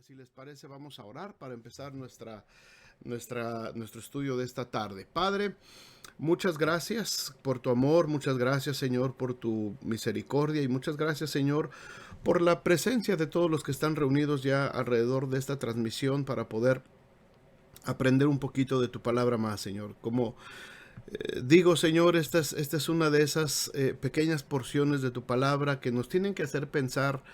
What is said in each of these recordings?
Si les parece, vamos a orar para empezar nuestro estudio de esta tarde. Padre, muchas gracias por tu amor, muchas gracias, Señor, por tu misericordia y muchas gracias, Señor, por la presencia de todos los que están reunidos ya alrededor de esta transmisión para poder aprender un poquito de tu palabra más, Señor. Como digo, Señor, esta es una de esas pequeñas porciones de tu palabra que nos tienen que hacer pensar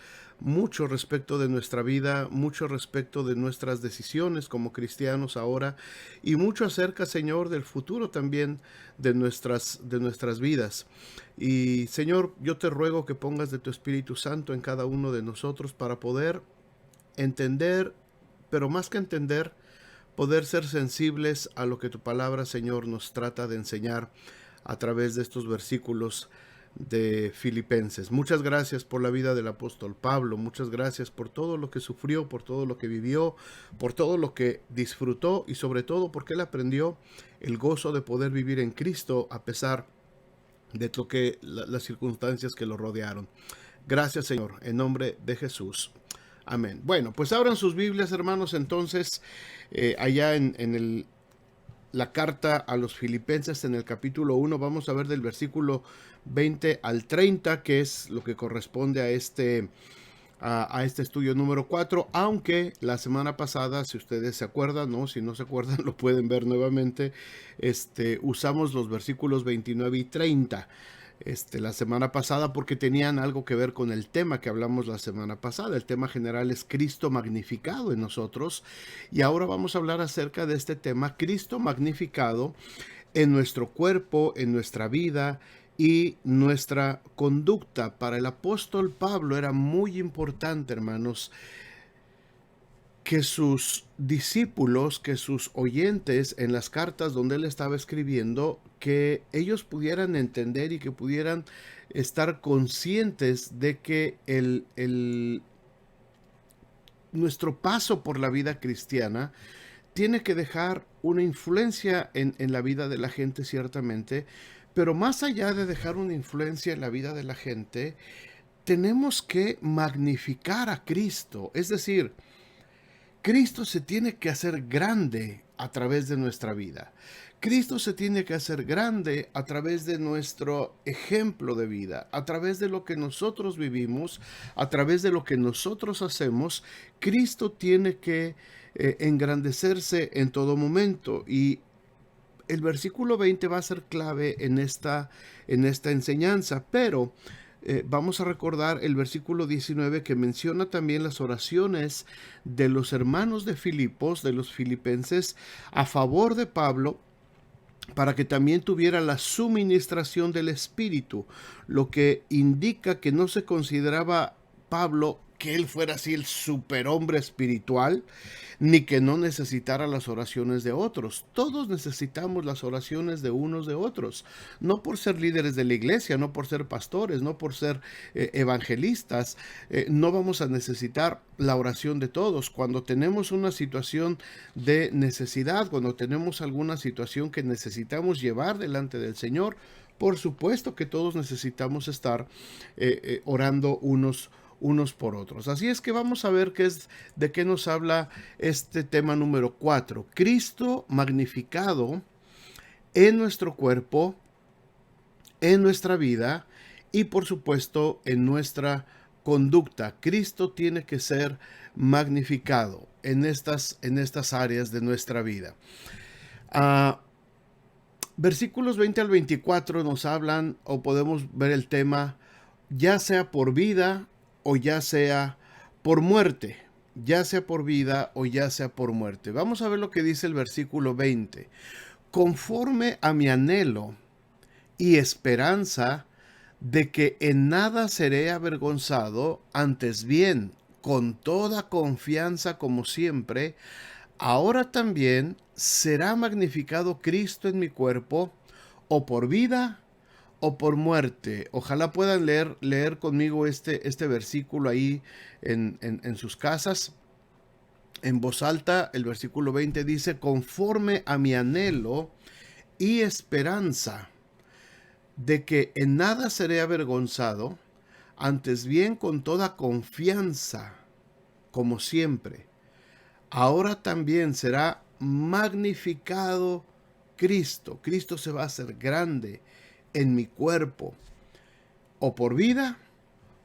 mucho respecto de nuestra vida, mucho respecto de nuestras decisiones como cristianos ahora y mucho acerca, Señor, del futuro también de nuestras vidas. Y, Señor, yo te ruego que pongas de tu Espíritu Santo en cada uno de nosotros para poder entender, pero más que entender, poder ser sensibles a lo que tu palabra, Señor, nos trata de enseñar a través de estos versículos de Filipenses. Muchas gracias por la vida del apóstol Pablo, muchas gracias por todo lo que sufrió, por todo lo que vivió, por todo lo que disfrutó y sobre todo porque él aprendió el gozo de poder vivir en Cristo a pesar de las circunstancias que lo rodearon. Gracias, Señor, en nombre de Jesús. Amén. Bueno, pues abran sus Biblias, hermanos, entonces, allá en la carta a los Filipenses en el capítulo 1, vamos a ver del versículo 20 al 30, que es lo que corresponde a este estudio número 4, aunque la semana pasada, si ustedes se acuerdan, ¿no? Si no se acuerdan, lo pueden ver nuevamente, usamos los versículos 29 y 30 la semana pasada porque tenían algo que ver con el tema que hablamos la semana pasada. El tema general es Cristo magnificado en nosotros y ahora vamos a hablar acerca de este tema, Cristo magnificado en nuestro cuerpo, en nuestra vida y nuestra conducta. Para el apóstol Pablo era muy importante, hermanos, que sus discípulos, que sus oyentes en las cartas donde él estaba escribiendo, que ellos pudieran entender y que pudieran estar conscientes de que nuestro paso por la vida cristiana tiene que dejar una influencia en la vida de la gente, ciertamente, pero más allá de dejar una influencia en la vida de la gente, tenemos que magnificar a Cristo, es decir, Cristo se tiene que hacer grande a través de nuestra vida. Cristo se tiene que hacer grande a través de nuestro ejemplo de vida, a través de lo que nosotros vivimos, a través de lo que nosotros hacemos. Cristo tiene que engrandecerse en todo momento y el versículo 20 va a ser clave en esta enseñanza, pero vamos a recordar el versículo 19 que menciona también las oraciones de los hermanos de Filipos, de los filipenses, a favor de Pablo, para que también tuviera la suministración del Espíritu, lo que indica que no se consideraba Pablo que él fuera así el superhombre espiritual, ni que no necesitara las oraciones de otros. Todos necesitamos las oraciones de unos de otros, no por ser líderes de la iglesia, no por ser pastores, no por ser evangelistas, no vamos a necesitar la oración de todos. Cuando tenemos una situación de necesidad, cuando tenemos alguna situación que necesitamos llevar delante del Señor, por supuesto que todos necesitamos estar orando unos por otros. Así es que vamos a ver de qué nos habla este tema número 4. Cristo magnificado en nuestro cuerpo, en nuestra vida y por supuesto en nuestra conducta. Cristo tiene que ser magnificado en estas áreas de nuestra vida. Versículos 20 al 24 nos hablan o podemos ver el tema ya sea por vida o ya sea por muerte, ya sea por vida o ya sea por muerte. Vamos a ver lo que dice el versículo 20. Conforme a mi anhelo y esperanza de que en nada seré avergonzado, antes bien, con toda confianza como siempre, ahora también será magnificado Cristo en mi cuerpo, o por vida o por muerte. Ojalá puedan leer conmigo este versículo ahí en sus casas. En voz alta, el versículo 20 dice, conforme a mi anhelo y esperanza de que en nada seré avergonzado, antes bien con toda confianza, como siempre. ahora también será magnificado Cristo. Cristo se va a hacer grande en mi cuerpo, o por vida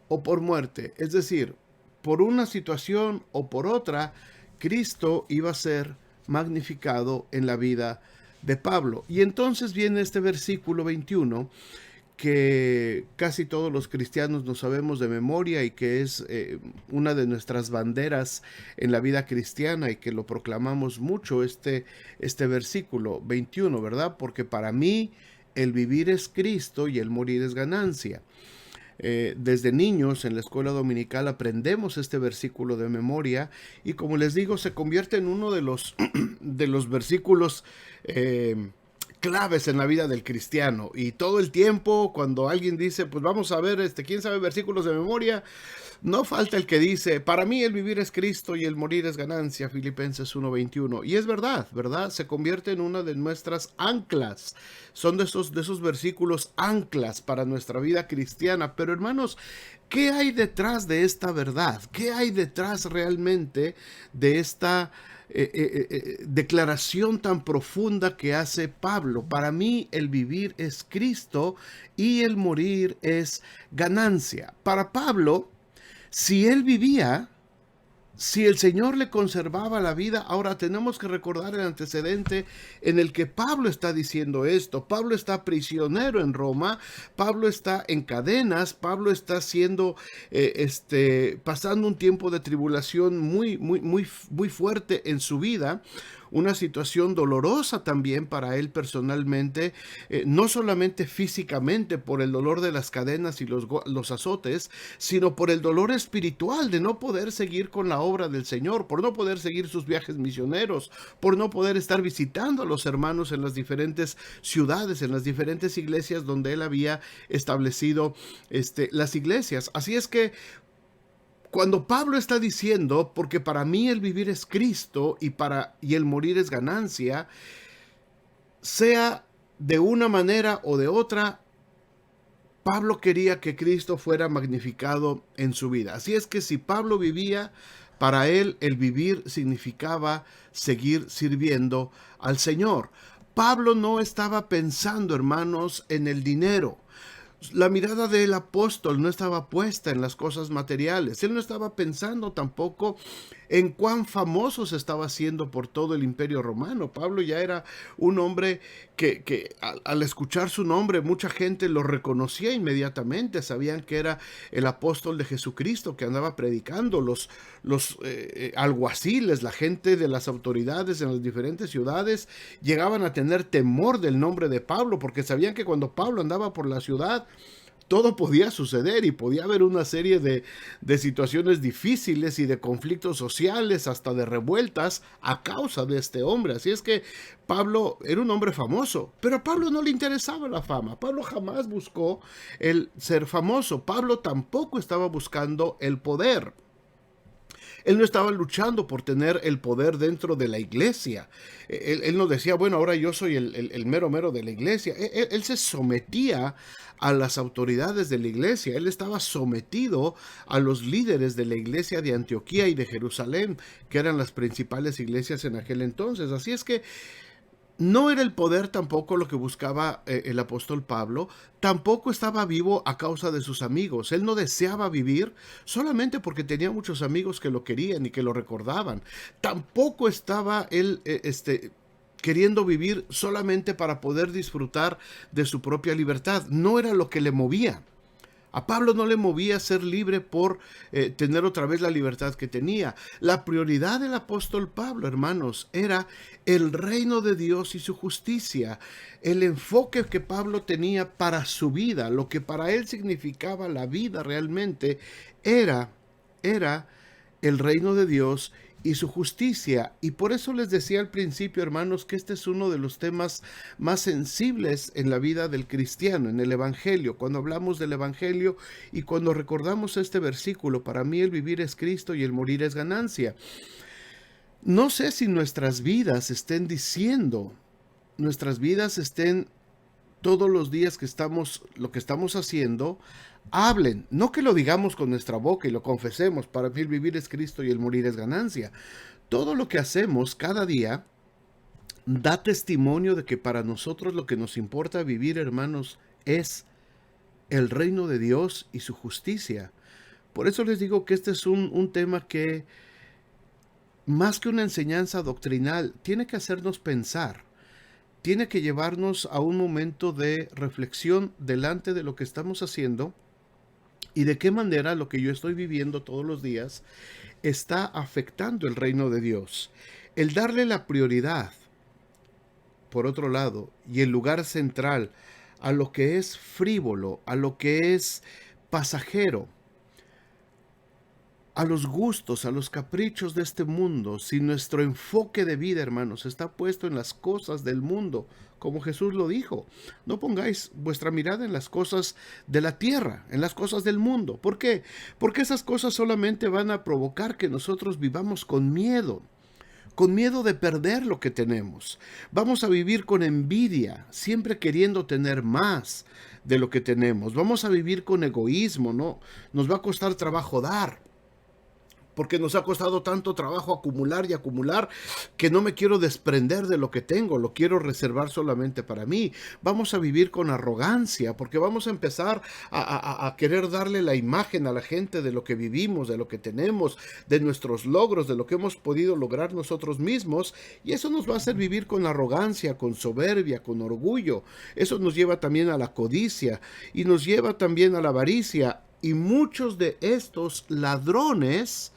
o por muerte. Es decir, por una situación o por otra, Cristo iba a ser magnificado en la vida de Pablo. Y entonces viene este versículo 21 que casi todos los cristianos no sabemos de memoria y que es una de nuestras banderas en la vida cristiana y que lo proclamamos mucho, este versículo 21, ¿verdad? Porque para mí el vivir es Cristo y el morir es ganancia. Desde niños en la escuela dominical aprendemos este versículo de memoria y, como les digo, se convierte en uno de los, de los versículos claves en la vida del cristiano. Y todo el tiempo cuando alguien dice, pues vamos a ver, ¿quién sabe versículos de memoria? No falta el que dice, para mí el vivir es Cristo y el morir es ganancia, Filipenses 1:21. Y es verdad, ¿verdad? Se convierte en una de nuestras anclas. Son de esos versículos anclas para nuestra vida cristiana. Pero hermanos, ¿qué hay detrás de esta verdad? ¿Qué hay detrás realmente de esta declaración tan profunda que hace Pablo? Para mí el vivir es Cristo y el morir es ganancia. Para Pablo, si él vivía, si el Señor le conservaba la vida, ahora tenemos que recordar el antecedente en el que Pablo está diciendo esto. Pablo está prisionero en Roma, Pablo está en cadenas, Pablo está pasando un tiempo de tribulación muy fuerte en su vida. Una situación dolorosa también para él personalmente, no solamente físicamente por el dolor de las cadenas y los azotes, sino por el dolor espiritual de no poder seguir con la obra del Señor, por no poder seguir sus viajes misioneros, por no poder estar visitando a los hermanos en las diferentes ciudades, en las diferentes iglesias donde él había establecido las iglesias. Así es que cuando Pablo está diciendo, porque para mí el vivir es Cristo y el morir es ganancia, sea de una manera o de otra, Pablo quería que Cristo fuera magnificado en su vida. Así es que si Pablo vivía, para él el vivir significaba seguir sirviendo al Señor. Pablo no estaba pensando, hermanos, en el dinero. La mirada del apóstol no estaba puesta en las cosas materiales. Él no estaba pensando tampoco en cuán famoso se estaba haciendo por todo el imperio romano. Pablo ya era un hombre que al escuchar su nombre mucha gente lo reconocía inmediatamente. Sabían que era el apóstol de Jesucristo que andaba predicando. Los alguaciles, la gente de las autoridades en las diferentes ciudades llegaban a tener temor del nombre de Pablo porque sabían que cuando Pablo andaba por la ciudad todo podía suceder y podía haber una serie de situaciones difíciles y de conflictos sociales, hasta de revueltas a causa de este hombre. Así es que Pablo era un hombre famoso, pero a Pablo no le interesaba la fama. Pablo jamás buscó el ser famoso. Pablo tampoco estaba buscando el poder. Él no estaba luchando por tener el poder dentro de la iglesia. Él no decía, bueno, ahora yo soy el mero mero de la iglesia. Él se sometía a las autoridades de la iglesia. Él estaba sometido a los líderes de la iglesia de Antioquía y de Jerusalén, que eran las principales iglesias en aquel entonces. Así es que no era el poder tampoco lo que buscaba el apóstol Pablo, tampoco estaba vivo a causa de sus amigos. Él no deseaba vivir solamente porque tenía muchos amigos que lo querían y que lo recordaban. Tampoco estaba él queriendo vivir solamente para poder disfrutar de su propia libertad. No era lo que le movía. A Pablo no le movía ser libre por tener otra vez la libertad que tenía. La prioridad del apóstol Pablo, hermanos, era el reino de Dios y su justicia. El enfoque que Pablo tenía para su vida, lo que para él significaba la vida realmente, era el reino de Dios y su justicia. Y por eso les decía al principio, hermanos, que este es uno de los temas más sensibles en la vida del cristiano, en el evangelio. Cuando hablamos del evangelio y cuando recordamos este versículo, para mí el vivir es Cristo y el morir es ganancia. No sé si nuestras vidas estén diciendo, nuestras vidas estén todos los días que estamos, lo que estamos haciendo, hablen, no que lo digamos con nuestra boca y lo confesemos, para mí el vivir es Cristo y el morir es ganancia. Todo lo que hacemos cada día da testimonio de que para nosotros lo que nos importa vivir, hermanos, es el reino de Dios y su justicia. Por eso les digo que este es un tema que, más que una enseñanza doctrinal, tiene que hacernos pensar, tiene que llevarnos a un momento de reflexión delante de lo que estamos haciendo y de qué manera lo que yo estoy viviendo todos los días está afectando el reino de Dios. El darle la prioridad, por otro lado, y el lugar central a lo que es frívolo, a lo que es pasajero, a los gustos, a los caprichos de este mundo, si nuestro enfoque de vida, hermanos, está puesto en las cosas del mundo, como Jesús lo dijo, no pongáis vuestra mirada en las cosas de la tierra, en las cosas del mundo. ¿Por qué? Porque esas cosas solamente van a provocar que nosotros vivamos con miedo de perder lo que tenemos. Vamos a vivir con envidia, siempre queriendo tener más de lo que tenemos. Vamos a vivir con egoísmo, ¿no? Nos va a costar trabajo dar, porque nos ha costado tanto trabajo acumular y acumular que no me quiero desprender de lo que tengo, lo quiero reservar solamente para mí. Vamos a vivir con arrogancia, porque vamos a empezar a querer darle la imagen a la gente de lo que vivimos, de lo que tenemos, de nuestros logros, de lo que hemos podido lograr nosotros mismos, y eso nos va a hacer vivir con arrogancia, con soberbia, con orgullo. Eso nos lleva también a la codicia y nos lleva también a la avaricia, y muchos de estos ladrones,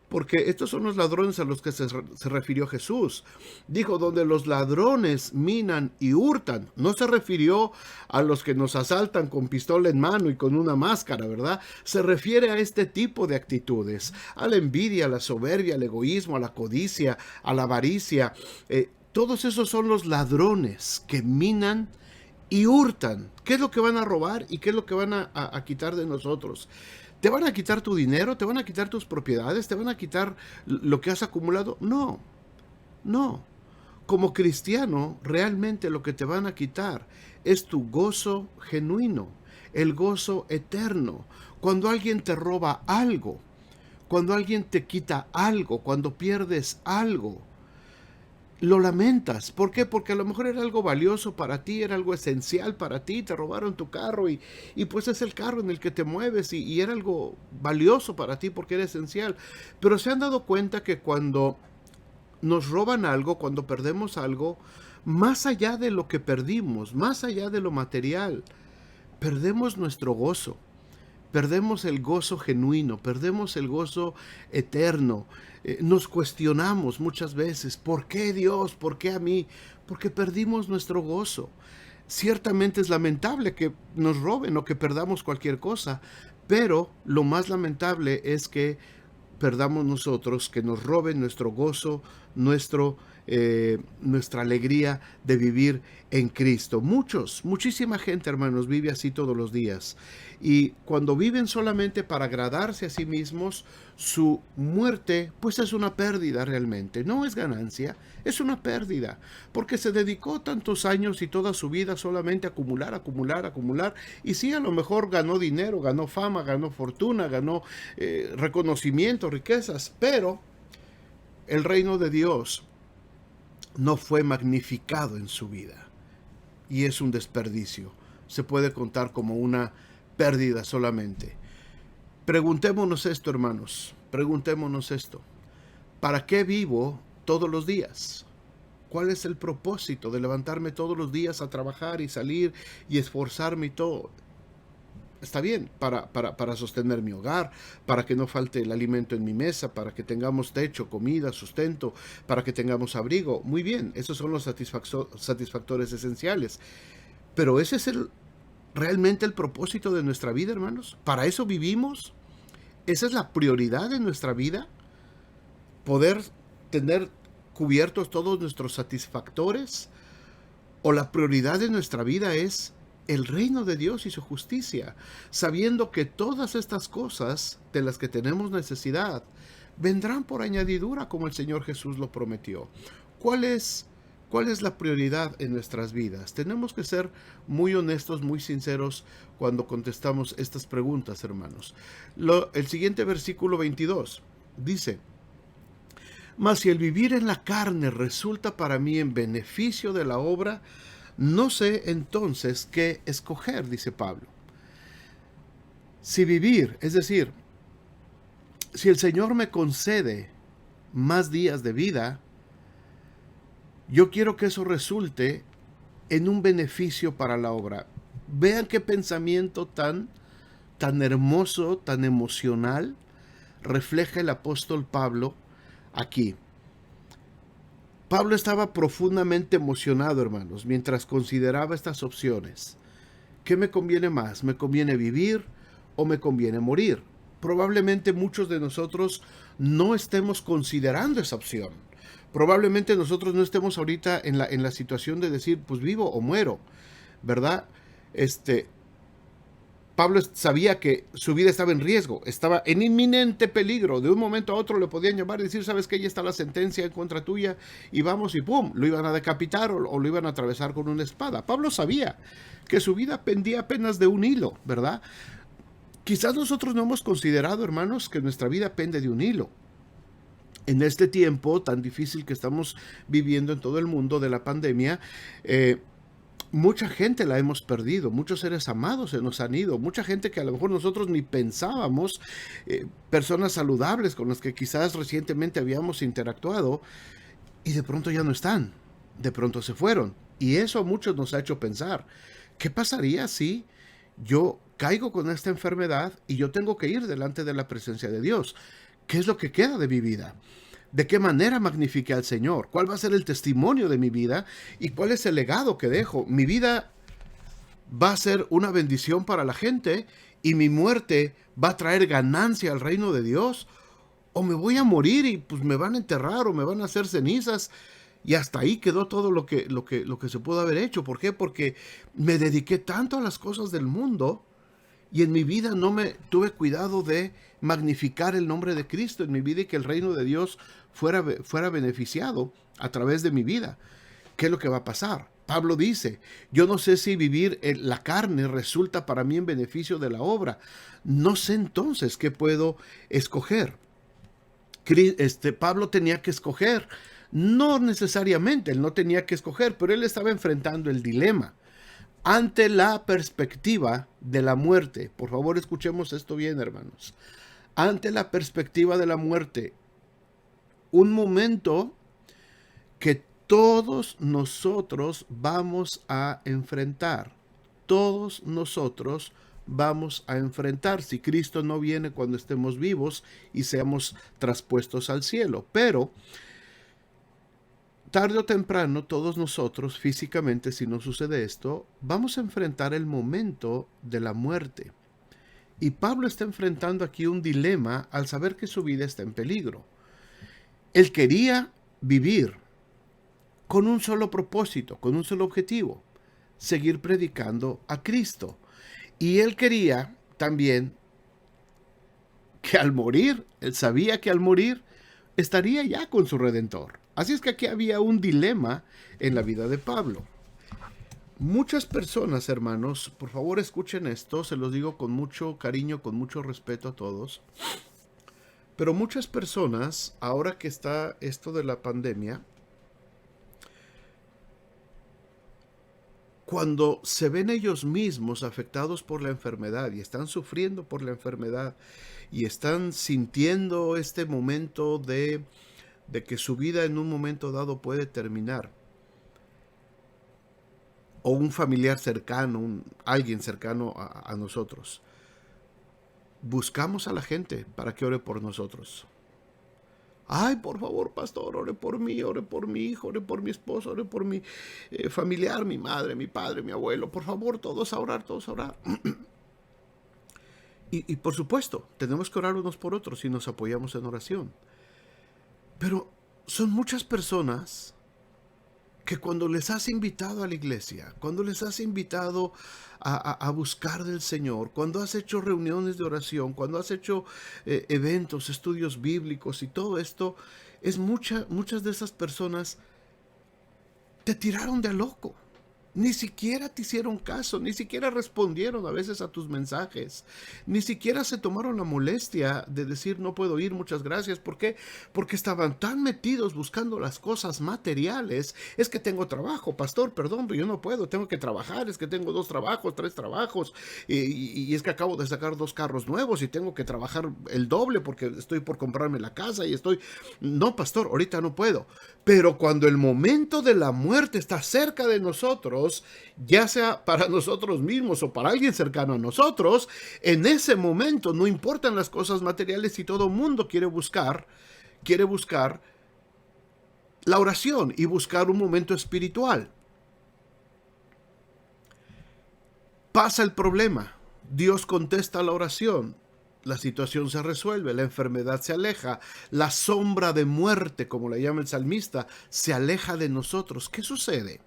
porque estos son los ladrones a los que se refirió Jesús. Dijo, donde los ladrones minan y hurtan. No se refirió a los que nos asaltan con pistola en mano y con una máscara, ¿verdad? Se refiere a este tipo de actitudes, a la envidia, a la soberbia, al egoísmo, a la codicia, a la avaricia. Todos esos son los ladrones que minan y hurtan. ¿Qué es lo que van a robar y qué es lo que van a quitar de nosotros? ¿Te van a quitar tu dinero? ¿Te van a quitar tus propiedades? ¿Te van a quitar lo que has acumulado? No, no. Como cristiano, realmente lo que te van a quitar es tu gozo genuino, el gozo eterno. Cuando alguien te roba algo, cuando alguien te quita algo, cuando pierdes algo, lo lamentas. ¿Por qué? Porque a lo mejor era algo valioso para ti, era algo esencial para ti, te robaron tu carro y pues es el carro en el que te mueves y era algo valioso para ti porque era esencial. Pero se han dado cuenta que cuando nos roban algo, cuando perdemos algo, más allá de lo que perdimos, más allá de lo material, perdemos nuestro gozo. Perdemos el gozo genuino, perdemos el gozo eterno. Nos cuestionamos muchas veces, ¿por qué Dios? ¿Por qué a mí? Porque perdimos nuestro gozo. Ciertamente es lamentable que nos roben o que perdamos cualquier cosa, pero lo más lamentable es que perdamos nosotros, que nos roben nuestro gozo, nuestra alegría de vivir en Cristo. Muchísima gente, hermanos, vive así todos los días. Y cuando viven solamente para agradarse a sí mismos, su muerte pues es una pérdida realmente. No es ganancia, es una pérdida. Porque se dedicó tantos años y toda su vida solamente a acumular, acumular, acumular. Y sí, a lo mejor ganó dinero, ganó fama, ganó fortuna, ganó reconocimiento, riquezas, pero el reino de Dios no fue magnificado en su vida y es un desperdicio. Se puede contar como una pérdida solamente. Preguntémonos esto, hermanos, preguntémonos esto. ¿Para qué vivo todos los días? ¿Cuál es el propósito de levantarme todos los días a trabajar y salir y esforzarme y todo? Está bien, para sostener mi hogar, para que no falte el alimento en mi mesa, para que tengamos techo, comida, sustento, para que tengamos abrigo. Muy bien, esos son los satisfactores esenciales. Pero ese es realmente el propósito de nuestra vida, hermanos. ¿Para eso vivimos? ¿Esa es la prioridad de nuestra vida? ¿Poder tener cubiertos todos nuestros satisfactores? ¿O la prioridad de nuestra vida es el reino de Dios y su justicia, sabiendo que todas estas cosas de las que tenemos necesidad vendrán por añadidura como el Señor Jesús lo prometió? ¿Cuál es la prioridad en nuestras vidas? Tenemos que ser muy honestos, muy sinceros cuando contestamos estas preguntas, hermanos. El siguiente versículo 22 dice: Mas si el vivir en la carne resulta para mí en beneficio de la obra, no sé entonces qué escoger, dice Pablo. Si vivir, es decir, si el Señor me concede más días de vida, yo quiero que eso resulte en un beneficio para la obra. Vean qué pensamiento tan hermoso, tan emocional refleja el apóstol Pablo aquí. Pablo estaba profundamente emocionado, hermanos, mientras consideraba estas opciones. ¿Qué me conviene más? ¿Me conviene vivir o me conviene morir? Probablemente muchos de nosotros no estemos considerando esa opción. Probablemente nosotros no estemos ahorita en la situación de decir, pues vivo o muero, ¿verdad? Pablo sabía que su vida estaba en riesgo, estaba en inminente peligro. De un momento a otro le podían llamar y decir, sabes que ya está la sentencia en contra tuya, y vamos, y pum, lo iban a decapitar o lo iban a atravesar con una espada. Pablo sabía que su vida pendía apenas de un hilo, ¿verdad? Quizás nosotros no hemos considerado, hermanos, que nuestra vida pende de un hilo. En este tiempo tan difícil que estamos viviendo en todo el mundo de la pandemia, mucha gente la hemos perdido, muchos seres amados se nos han ido, mucha gente que a lo mejor nosotros ni pensábamos, personas saludables con las que quizás recientemente habíamos interactuado, y de pronto ya no están, de pronto se fueron. Y eso a muchos nos ha hecho pensar, ¿qué pasaría si yo caigo con esta enfermedad y yo tengo que ir delante de la presencia de Dios? ¿Qué es lo que queda de mi vida? ¿De qué manera magnifique al Señor? ¿Cuál va a ser el testimonio de mi vida? ¿Y cuál es el legado que dejo? ¿Mi vida va a ser una bendición para la gente y mi muerte va a traer ganancia al reino de Dios? ¿O me voy a morir y pues me van a enterrar o me van a hacer cenizas? Y hasta ahí quedó todo lo que se pudo haber hecho. ¿Por qué? Porque me dediqué tanto a las cosas del mundo y en mi vida no me tuve cuidado de magnificar el nombre de Cristo en mi vida y que el reino de Dios fuera beneficiado a través de mi vida. ¿Qué es lo que va a pasar? Pablo dice, yo no sé si vivir en la carne resulta para mí en beneficio de la obra. No sé entonces qué puedo escoger. Pablo tenía que escoger. No necesariamente, él no tenía que escoger, pero él estaba enfrentando el dilema ante la perspectiva de la muerte. Por favor, escuchemos esto bien, hermanos. Ante la perspectiva de la muerte, un momento que todos nosotros vamos a enfrentar. Todos nosotros vamos a enfrentar si Cristo no viene cuando estemos vivos y seamos traspuestos al cielo. Pero tarde o temprano, todos nosotros, físicamente, si no sucede esto, vamos a enfrentar el momento de la muerte. Y Pablo está enfrentando aquí un dilema al saber que su vida está en peligro. Él quería vivir con un solo propósito, con un solo objetivo, seguir predicando a Cristo. Y él quería también que al morir, él sabía que al morir estaría ya con su Redentor. Así es que aquí había un dilema en la vida de Pablo. Muchas personas, hermanos, por favor escuchen esto, se los digo con mucho cariño, con mucho respeto a todos, pero muchas personas, ahora que está esto de la pandemia, cuando se ven ellos mismos afectados por la enfermedad y están sufriendo por la enfermedad y están sintiendo este momento de que su vida en un momento dado puede terminar, o un familiar cercano, alguien cercano a nosotros, buscamos a la gente para que ore por nosotros. Ay, por favor, pastor, ore por mí, ore por mi hijo, ore por mi esposo, ore por mi familiar, mi madre, mi padre, mi abuelo. Por favor, todos a orar, todos a orar. Y por supuesto, tenemos que orar unos por otros y nos apoyamos en oración. Pero son muchas personas que cuando les has invitado a la iglesia, cuando les has invitado a buscar del Señor, cuando has hecho reuniones de oración, cuando has hecho eventos, estudios bíblicos y todo esto, muchas de esas personas te tiraron de loco. Ni siquiera te hicieron caso, ni siquiera respondieron a veces a tus mensajes, ni siquiera se tomaron la molestia de decir no puedo ir, muchas gracias. ¿Por qué? Porque estaban tan metidos buscando las cosas materiales. Es que tengo trabajo, pastor, perdón, pero yo no puedo, tengo que trabajar, es que tengo 2 trabajos, 3 trabajos, y es que acabo de sacar 2 carros nuevos y tengo que trabajar el doble porque estoy por comprarme la casa y estoy... No, pastor, ahorita no puedo. Pero cuando el momento de la muerte está cerca de nosotros, ya sea para nosotros mismos o para alguien cercano a nosotros, en ese momento no importan las cosas materiales y todo el mundo quiere buscar la oración y buscar un momento espiritual. Pasa el problema, Dios contesta la oración, la situación se resuelve, la enfermedad se aleja, la sombra de muerte, como le llama el salmista, se aleja de nosotros. ¿Qué sucede?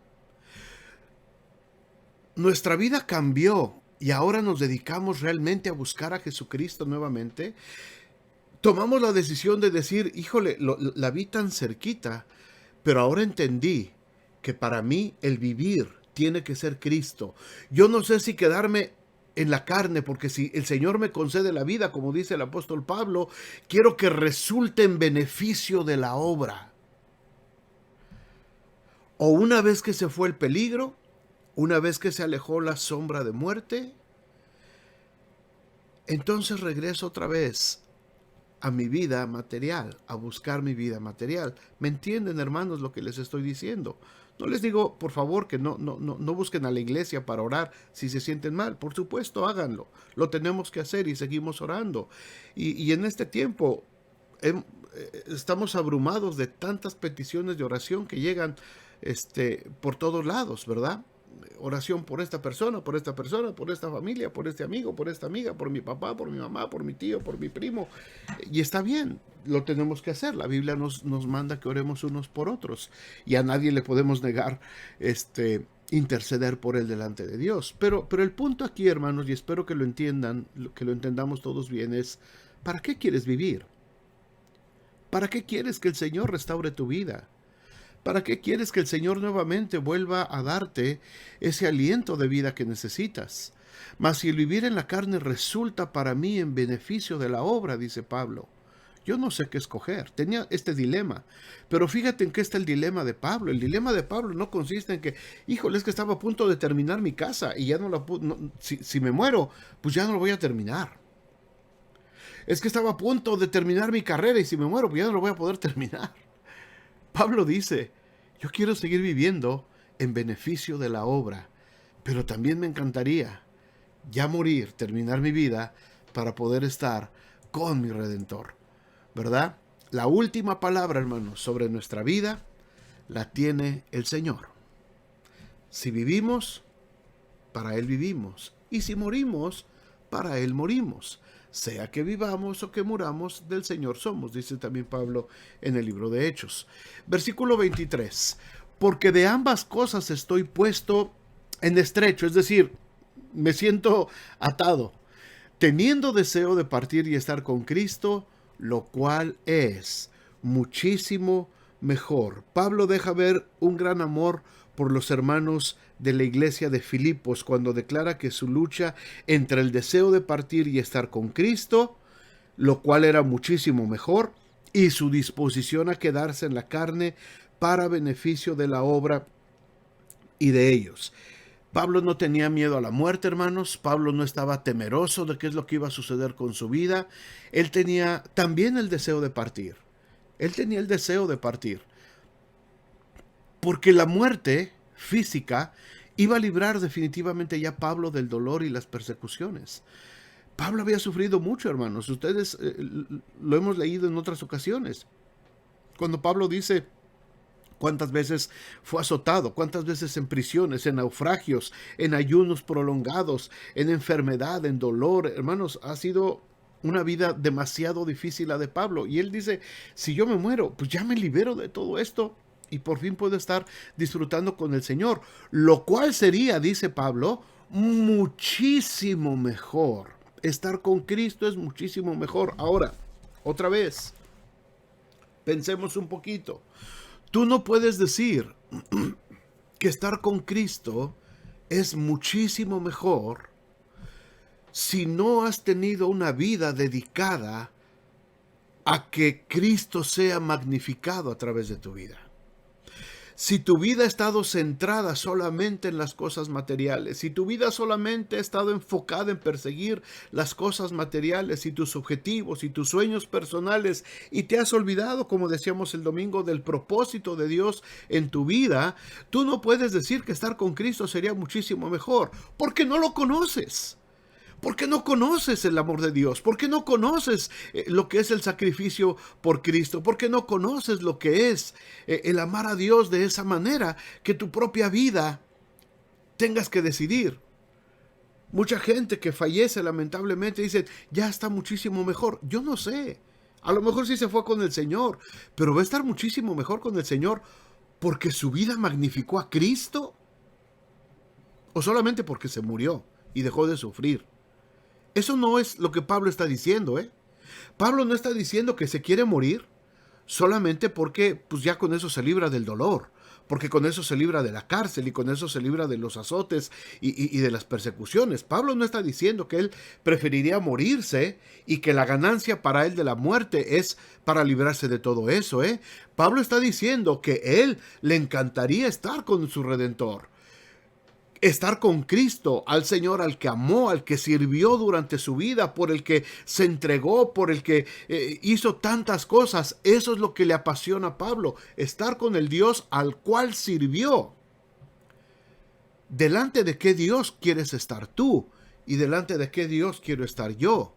Nuestra vida cambió y ahora nos dedicamos realmente a buscar a Jesucristo nuevamente. Tomamos la decisión de decir, híjole, la vi tan cerquita, pero ahora entendí que para mí el vivir tiene que ser Cristo. Yo no sé si quedarme en la carne, porque si el Señor me concede la vida, como dice el apóstol Pablo, quiero que resulte en beneficio de la obra. O una vez que se fue el peligro, una vez que se alejó la sombra de muerte, entonces regreso otra vez a mi vida material, a buscar mi vida material. ¿Me entienden, hermanos, lo que les estoy diciendo? No les digo, por favor, que no busquen a la iglesia para orar si se sienten mal. Por supuesto, háganlo. Lo tenemos que hacer y seguimos orando. Y en este tiempo estamos abrumados de tantas peticiones de oración que llegan por todos lados, ¿verdad? Oración por esta persona, por esta familia, por este amigo, por esta amiga, por mi papá, por mi mamá, por mi tío, por mi primo. Y está bien, lo tenemos que hacer. La Biblia nos manda que oremos unos por otros. Y a nadie le podemos negar interceder por él delante de Dios. Pero el punto aquí, hermanos, y espero que lo entiendan, que lo entendamos todos bien, es ¿para qué quieres vivir? ¿Para qué quieres que el Señor restaure tu vida? ¿Para qué quieres que el Señor nuevamente vuelva a darte ese aliento de vida que necesitas? Mas si el vivir en la carne resulta para mí en beneficio de la obra, dice Pablo, yo no sé qué escoger. Tenía este dilema. Pero fíjate en qué está el dilema de Pablo. El dilema de Pablo no consiste en que, híjole, es que estaba a punto de terminar mi casa y ya no la si me muero, pues ya no lo voy a terminar. Es que estaba a punto de terminar mi carrera y si me muero, pues ya no lo voy a poder terminar. Pablo dice, yo quiero seguir viviendo en beneficio de la obra, pero también me encantaría ya morir, terminar mi vida para poder estar con mi Redentor, ¿verdad? La última palabra, hermanos, sobre nuestra vida la tiene el Señor. Si vivimos, para Él vivimos, y si morimos, para Él morimos. Sea que vivamos o que muramos, del Señor somos, dice también Pablo en el libro de Hechos. Versículo 23. Porque de ambas cosas estoy puesto en estrecho, es decir, me siento atado, teniendo deseo de partir y estar con Cristo, lo cual es muchísimo mejor. Pablo deja ver un gran amor por los hermanos de la iglesia de Filipos cuando declara que su lucha entre el deseo de partir y estar con Cristo, lo cual era muchísimo mejor, y su disposición a quedarse en la carne para beneficio de la obra y de ellos. Pablo no tenía miedo a la muerte, hermanos. Pablo no estaba temeroso de qué es lo que iba a suceder con su vida. Él tenía también el deseo de partir. Él tenía el deseo de partir. Porque la muerte física iba a librar definitivamente ya a Pablo del dolor y las persecuciones. Pablo había sufrido mucho, hermanos. Ustedes lo hemos leído en otras ocasiones. Cuando Pablo dice cuántas veces fue azotado, cuántas veces en prisiones, en naufragios, en ayunos prolongados, en enfermedad, en dolor. Hermanos, ha sido una vida demasiado difícil la de Pablo. Y él dice, si yo me muero, pues ya me libero de todo esto y por fin puedo estar disfrutando con el Señor. Lo cual sería, dice Pablo, muchísimo mejor. Estar con Cristo es muchísimo mejor. Ahora, otra vez, pensemos un poquito. Tú no puedes decir que estar con Cristo es muchísimo mejor si no has tenido una vida dedicada a que Cristo sea magnificado a través de tu vida. Si tu vida ha estado centrada solamente en las cosas materiales, si tu vida solamente ha estado enfocada en perseguir las cosas materiales y tus objetivos y tus sueños personales, y te has olvidado, como decíamos el domingo, del propósito de Dios en tu vida, tú no puedes decir que estar con Cristo sería muchísimo mejor, porque no lo conoces. Porque no conoces el amor de Dios, porque no conoces lo que es el sacrificio por Cristo, porque no conoces lo que es el amar a Dios de esa manera que tu propia vida tengas que decidir. Mucha gente que fallece lamentablemente dice, ya está muchísimo mejor. Yo no sé, a lo mejor sí se fue con el Señor, pero va a estar muchísimo mejor con el Señor porque su vida magnificó a Cristo o solamente porque se murió y dejó de sufrir. Eso no es lo que Pablo está diciendo, ¿eh? Pablo no está diciendo que se quiere morir solamente porque pues ya con eso se libra del dolor, porque con eso se libra de la cárcel y con eso se libra de los azotes y de las persecuciones. Pablo no está diciendo que él preferiría morirse y que la ganancia para él de la muerte es para librarse de todo eso, ¿eh? Pablo está diciendo que él le encantaría estar con su Redentor. Estar con Cristo, al Señor, al que amó, al que sirvió durante su vida, por el que se entregó, por el que hizo tantas cosas. Eso es lo que le apasiona a Pablo, estar con el Dios al cual sirvió. ¿Delante de qué Dios quieres estar tú? ¿Y delante de qué Dios quiero estar yo?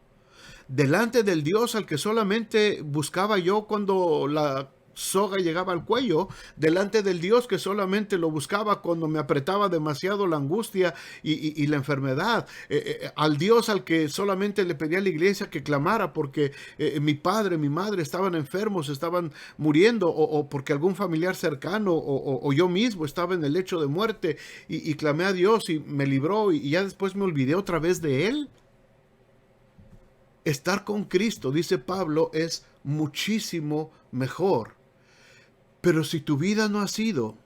Delante del Dios al que solamente buscaba yo cuando la soga llegaba al cuello, delante del Dios que solamente lo buscaba cuando me apretaba demasiado la angustia y la enfermedad, al Dios al que solamente le pedía a la iglesia que clamara porque mi padre, mi madre estaban enfermos, estaban muriendo, o porque algún familiar cercano o yo mismo estaba en el lecho de muerte y clamé a Dios y me libró y ya después me olvidé otra vez de Él. Estar con Cristo, dice Pablo, es muchísimo mejor. Pero si tu vida no ha sido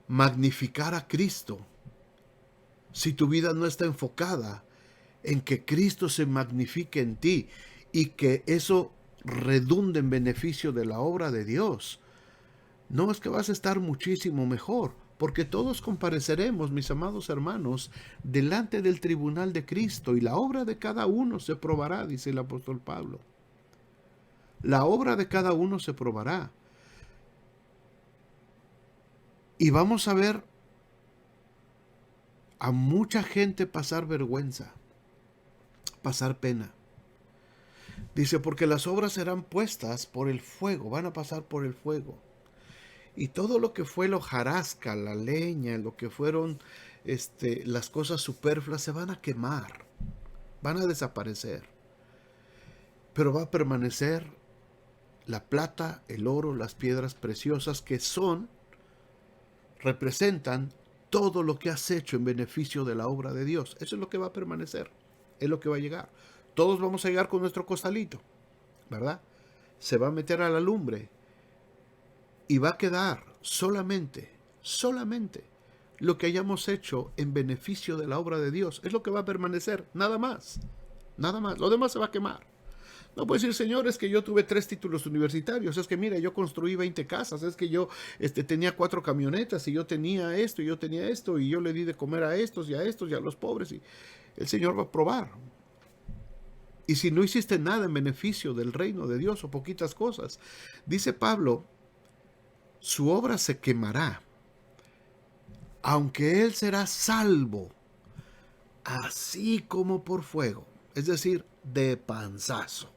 magnificar a Cristo, si tu vida no está enfocada en que Cristo se magnifique en ti y que eso redunde en beneficio de la obra de Dios, no es que vas a estar muchísimo mejor, porque todos compareceremos, mis amados hermanos, delante del tribunal de Cristo y la obra de cada uno se probará, dice el apóstol Pablo. La obra de cada uno se probará. Y vamos a ver a mucha gente pasar vergüenza, pasar pena. Dice, porque las obras serán puestas por el fuego, van a pasar por el fuego. Y todo lo que fue la hojarasca, la leña, lo que fueron las cosas superfluas, se van a quemar, van a desaparecer. Pero va a permanecer la plata, el oro, las piedras preciosas que representan todo lo que has hecho en beneficio de la obra de Dios. Eso es lo que va a permanecer, es lo que va a llegar. Todos vamos a llegar con nuestro costalito, ¿verdad? Se va a meter a la lumbre y va a quedar solamente lo que hayamos hecho en beneficio de la obra de Dios. Es lo que va a permanecer, nada más, nada más. Lo demás se va a quemar. No puedes decir, Señor, es que yo tuve 3 títulos universitarios, es que mira, yo construí 20 casas, es que yo tenía 4 camionetas y yo tenía esto y yo tenía esto y yo le di de comer a estos y a estos y a los pobres. Y el Señor va a probar. Y si no hiciste nada en beneficio del reino de Dios o poquitas cosas, dice Pablo, su obra se quemará, aunque él será salvo, así como por fuego, es decir, de panzazo.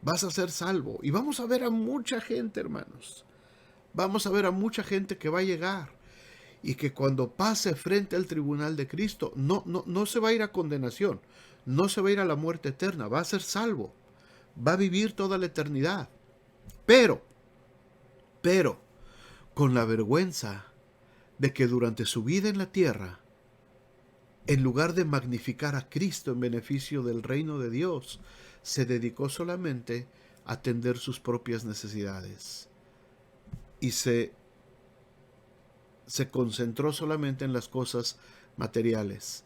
Vas a ser salvo. Y vamos a ver a mucha gente, hermanos. Vamos a ver a mucha gente que va a llegar y que cuando pase frente al tribunal de Cristo, no se va a ir a condenación, no se va a ir a la muerte eterna, va a ser salvo, va a vivir toda la eternidad. Pero, con la vergüenza de que durante su vida en la tierra, en lugar de magnificar a Cristo en beneficio del reino de Dios, se dedicó solamente a atender sus propias necesidades. y se concentró solamente en las cosas materiales.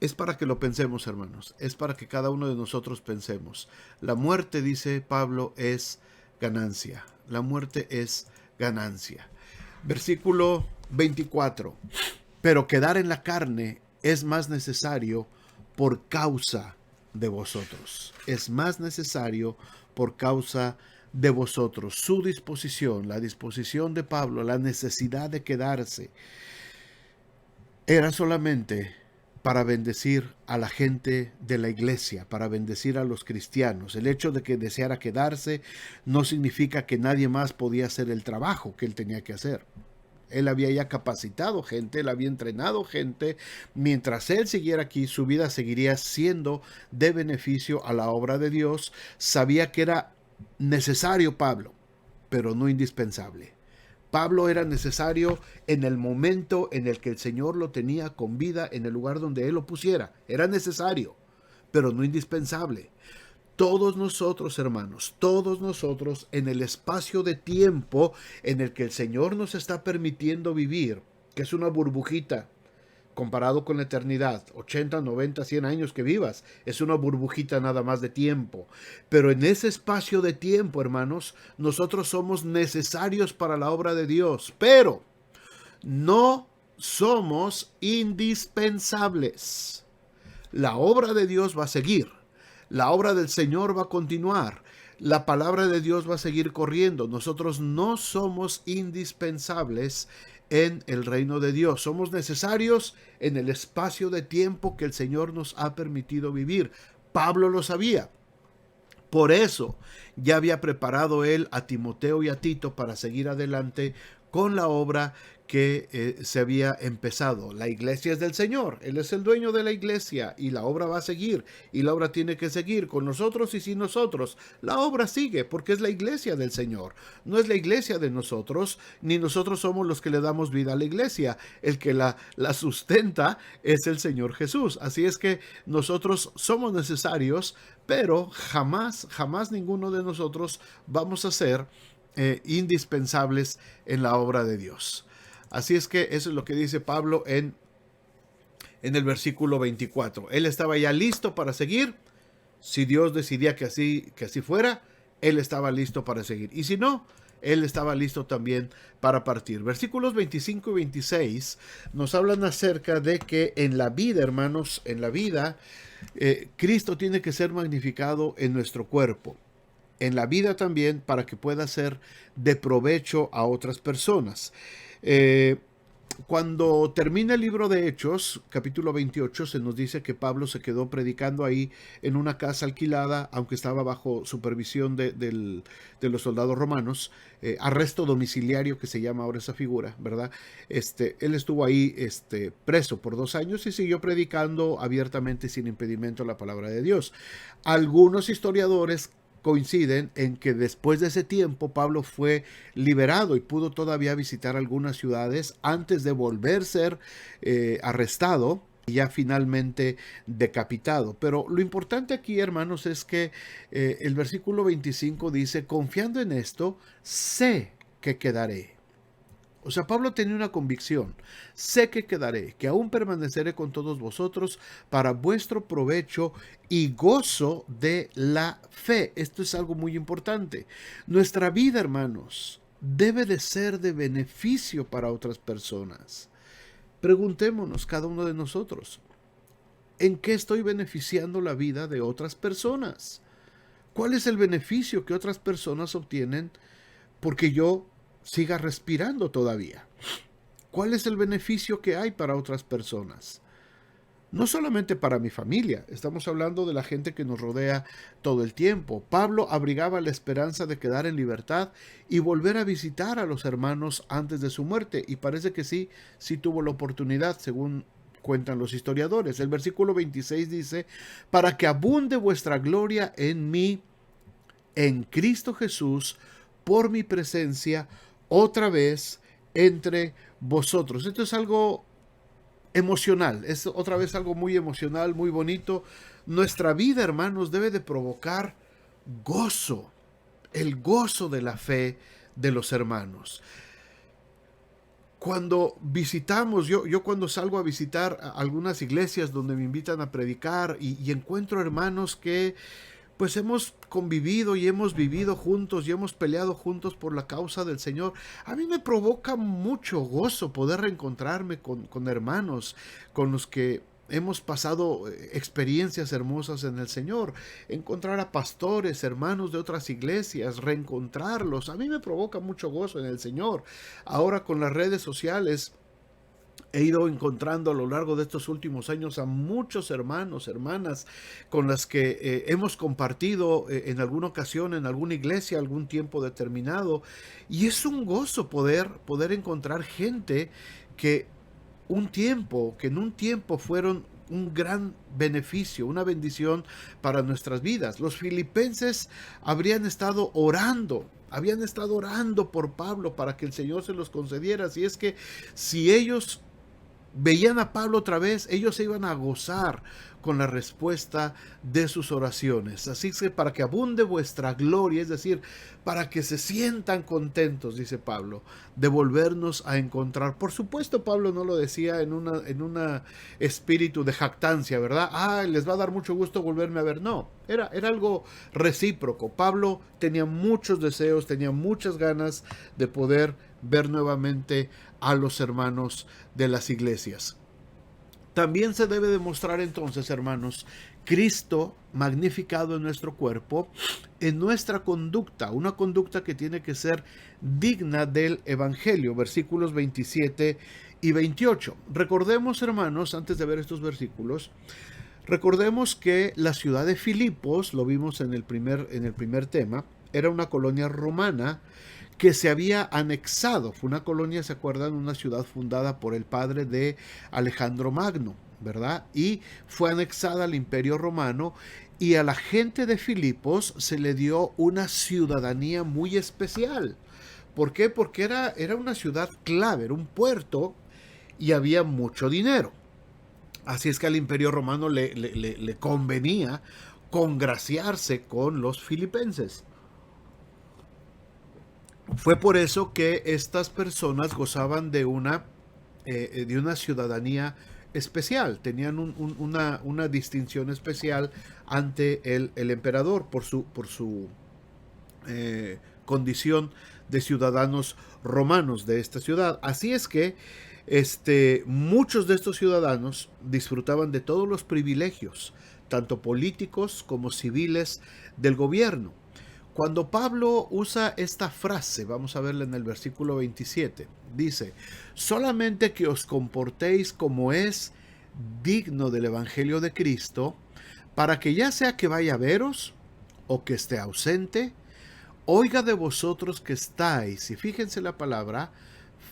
Es para que lo pensemos, hermanos. Es para que cada uno de nosotros pensemos. La muerte, dice Pablo, es ganancia. La muerte es ganancia. Versículo 24. Pero quedar en la carne es más necesario por causa de vosotros. Es más necesario por causa de vosotros. Su disposición, la disposición de Pablo, la necesidad de quedarse, era solamente para bendecir a la gente de la iglesia, para bendecir a los cristianos. El hecho de que deseara quedarse no significa que nadie más podía hacer el trabajo que él tenía que hacer. Él había ya capacitado gente, él había entrenado gente. Mientras él siguiera aquí, su vida seguiría siendo de beneficio a la obra de Dios. Sabía que era necesario Pablo, pero no indispensable. Pablo era necesario en el momento en el que el Señor lo tenía con vida, en el lugar donde Él lo pusiera. Era necesario, pero no indispensable. Todos nosotros, hermanos, todos nosotros, en el espacio de tiempo en el que el Señor nos está permitiendo vivir, que es una burbujita comparado con la eternidad, 80, 90, 100 años que vivas, es una burbujita nada más de tiempo. Pero en ese espacio de tiempo, hermanos, nosotros somos necesarios para la obra de Dios, pero no somos indispensables. La obra de Dios va a seguir. La obra del Señor va a continuar. La palabra de Dios va a seguir corriendo. Nosotros no somos indispensables en el reino de Dios. Somos necesarios en el espacio de tiempo que el Señor nos ha permitido vivir. Pablo lo sabía. Por eso ya había preparado él a Timoteo y a Tito para seguir adelante con la obra que se había empezado. La iglesia es del Señor, Él es el dueño de la iglesia y la obra va a seguir y la obra tiene que seguir con nosotros y sin nosotros. La obra sigue porque es la iglesia del Señor, no es la iglesia de nosotros, ni nosotros somos los que le damos vida a la iglesia. El que la sustenta es el Señor Jesús. Así es que nosotros somos necesarios, pero jamás ninguno de nosotros vamos a ser indispensables en la obra de Dios. Así es que eso es lo que dice Pablo en el versículo 24. Él estaba ya listo para seguir. Si Dios decidía que así fuera, él estaba listo para seguir. Y si no, él estaba listo también para partir. Versículos 25 y 26 nos hablan acerca de que en la vida, hermanos, en la vida, Cristo tiene que ser magnificado en nuestro cuerpo. En la vida también, para que pueda ser de provecho a otras personas. Cuando termina el libro de Hechos, capítulo 28, se nos dice que Pablo se quedó predicando ahí en una casa alquilada, aunque estaba bajo supervisión de los soldados romanos, arresto domiciliario, que se llama ahora esa figura, ¿verdad? Él estuvo ahí preso por 2 años y siguió predicando abiertamente sin impedimento la palabra de Dios. Algunos historiadores coinciden en que después de ese tiempo Pablo fue liberado y pudo todavía visitar algunas ciudades antes de volver a ser arrestado y ya finalmente decapitado. Pero lo importante aquí, hermanos, es que el versículo 25 dice: confiando en esto, sé que quedaré. O sea, Pablo tenía una convicción: sé que quedaré, que aún permaneceré con todos vosotros para vuestro provecho y gozo de la fe. Esto es algo muy importante. Nuestra vida, hermanos, debe de ser de beneficio para otras personas. Preguntémonos cada uno de nosotros: ¿en qué estoy beneficiando la vida de otras personas? ¿Cuál es el beneficio que otras personas obtienen porque yo siga respirando todavía? ¿Cuál es el beneficio que hay para otras personas? No solamente para mi familia, estamos hablando de la gente que nos rodea todo el tiempo. Pablo abrigaba la esperanza de quedar en libertad y volver a visitar a los hermanos antes de su muerte, y parece que sí tuvo la oportunidad, según cuentan los historiadores. El versículo 26 dice: para que abunde vuestra gloria en mí, en Cristo Jesús, por mi presencia otra vez entre vosotros. Esto es algo emocional, es otra vez algo muy emocional, muy bonito. Nuestra vida, hermanos, debe de provocar gozo. el gozo de la fe de los hermanos. Cuando visitamos, yo cuando salgo a visitar algunas iglesias donde me invitan a predicar y encuentro hermanos que pues hemos convivido y hemos vivido juntos y hemos peleado juntos por la causa del Señor, a mí me provoca mucho gozo poder reencontrarme con hermanos con los que hemos pasado experiencias hermosas en el Señor, encontrar a pastores, hermanos de otras iglesias, reencontrarlos, a mí me provoca mucho gozo en el Señor. Ahora con las redes sociales he ido encontrando a lo largo de estos últimos años a muchos hermanos, hermanas con las que hemos compartido en alguna ocasión, en alguna iglesia, algún tiempo determinado. Y es un gozo poder encontrar gente que que en un tiempo fueron un gran beneficio, una bendición para nuestras vidas. Los filipenses habían estado orando por Pablo para que el Señor se los concediera. Así es que si ellos veían a Pablo otra vez, ellos se iban a gozar con la respuesta de sus oraciones. Así que para que abunde vuestra gloria, es decir, para que se sientan contentos, dice Pablo, de volvernos a encontrar. Por supuesto, Pablo no lo decía en una espíritu de jactancia, ¿verdad? Les va a dar mucho gusto volverme a ver. No, era algo recíproco. Pablo tenía muchos deseos, tenía muchas ganas de poder ver nuevamente a los hermanos de las iglesias. También se debe demostrar entonces, hermanos, Cristo magnificado en nuestro cuerpo, en nuestra conducta, una conducta que tiene que ser digna del Evangelio, versículos 27 y 28. Recordemos, hermanos, antes de ver estos versículos, recordemos que la ciudad de Filipos, lo vimos en el primer tema, era una colonia romana que se había anexado. Fue una colonia, ¿se acuerdan? Una ciudad fundada por el padre de Alejandro Magno, ¿verdad? Y fue anexada al Imperio Romano, y a la gente de Filipos se le dio una ciudadanía muy especial. ¿Por qué? Porque era una ciudad clave, era un puerto y había mucho dinero. Así es que al Imperio Romano le convenía congraciarse con los filipenses. Fue por eso que estas personas gozaban de una ciudadanía especial, tenían una distinción especial ante el emperador por su condición de ciudadanos romanos de esta ciudad. Así es que muchos de estos ciudadanos disfrutaban de todos los privilegios, tanto políticos como civiles, del gobierno. Cuando Pablo usa esta frase, vamos a verla en el versículo 27, dice: solamente que os comportéis como es digno del Evangelio de Cristo, para que ya sea que vaya a veros o que esté ausente, oiga de vosotros que estáis, y fíjense la palabra,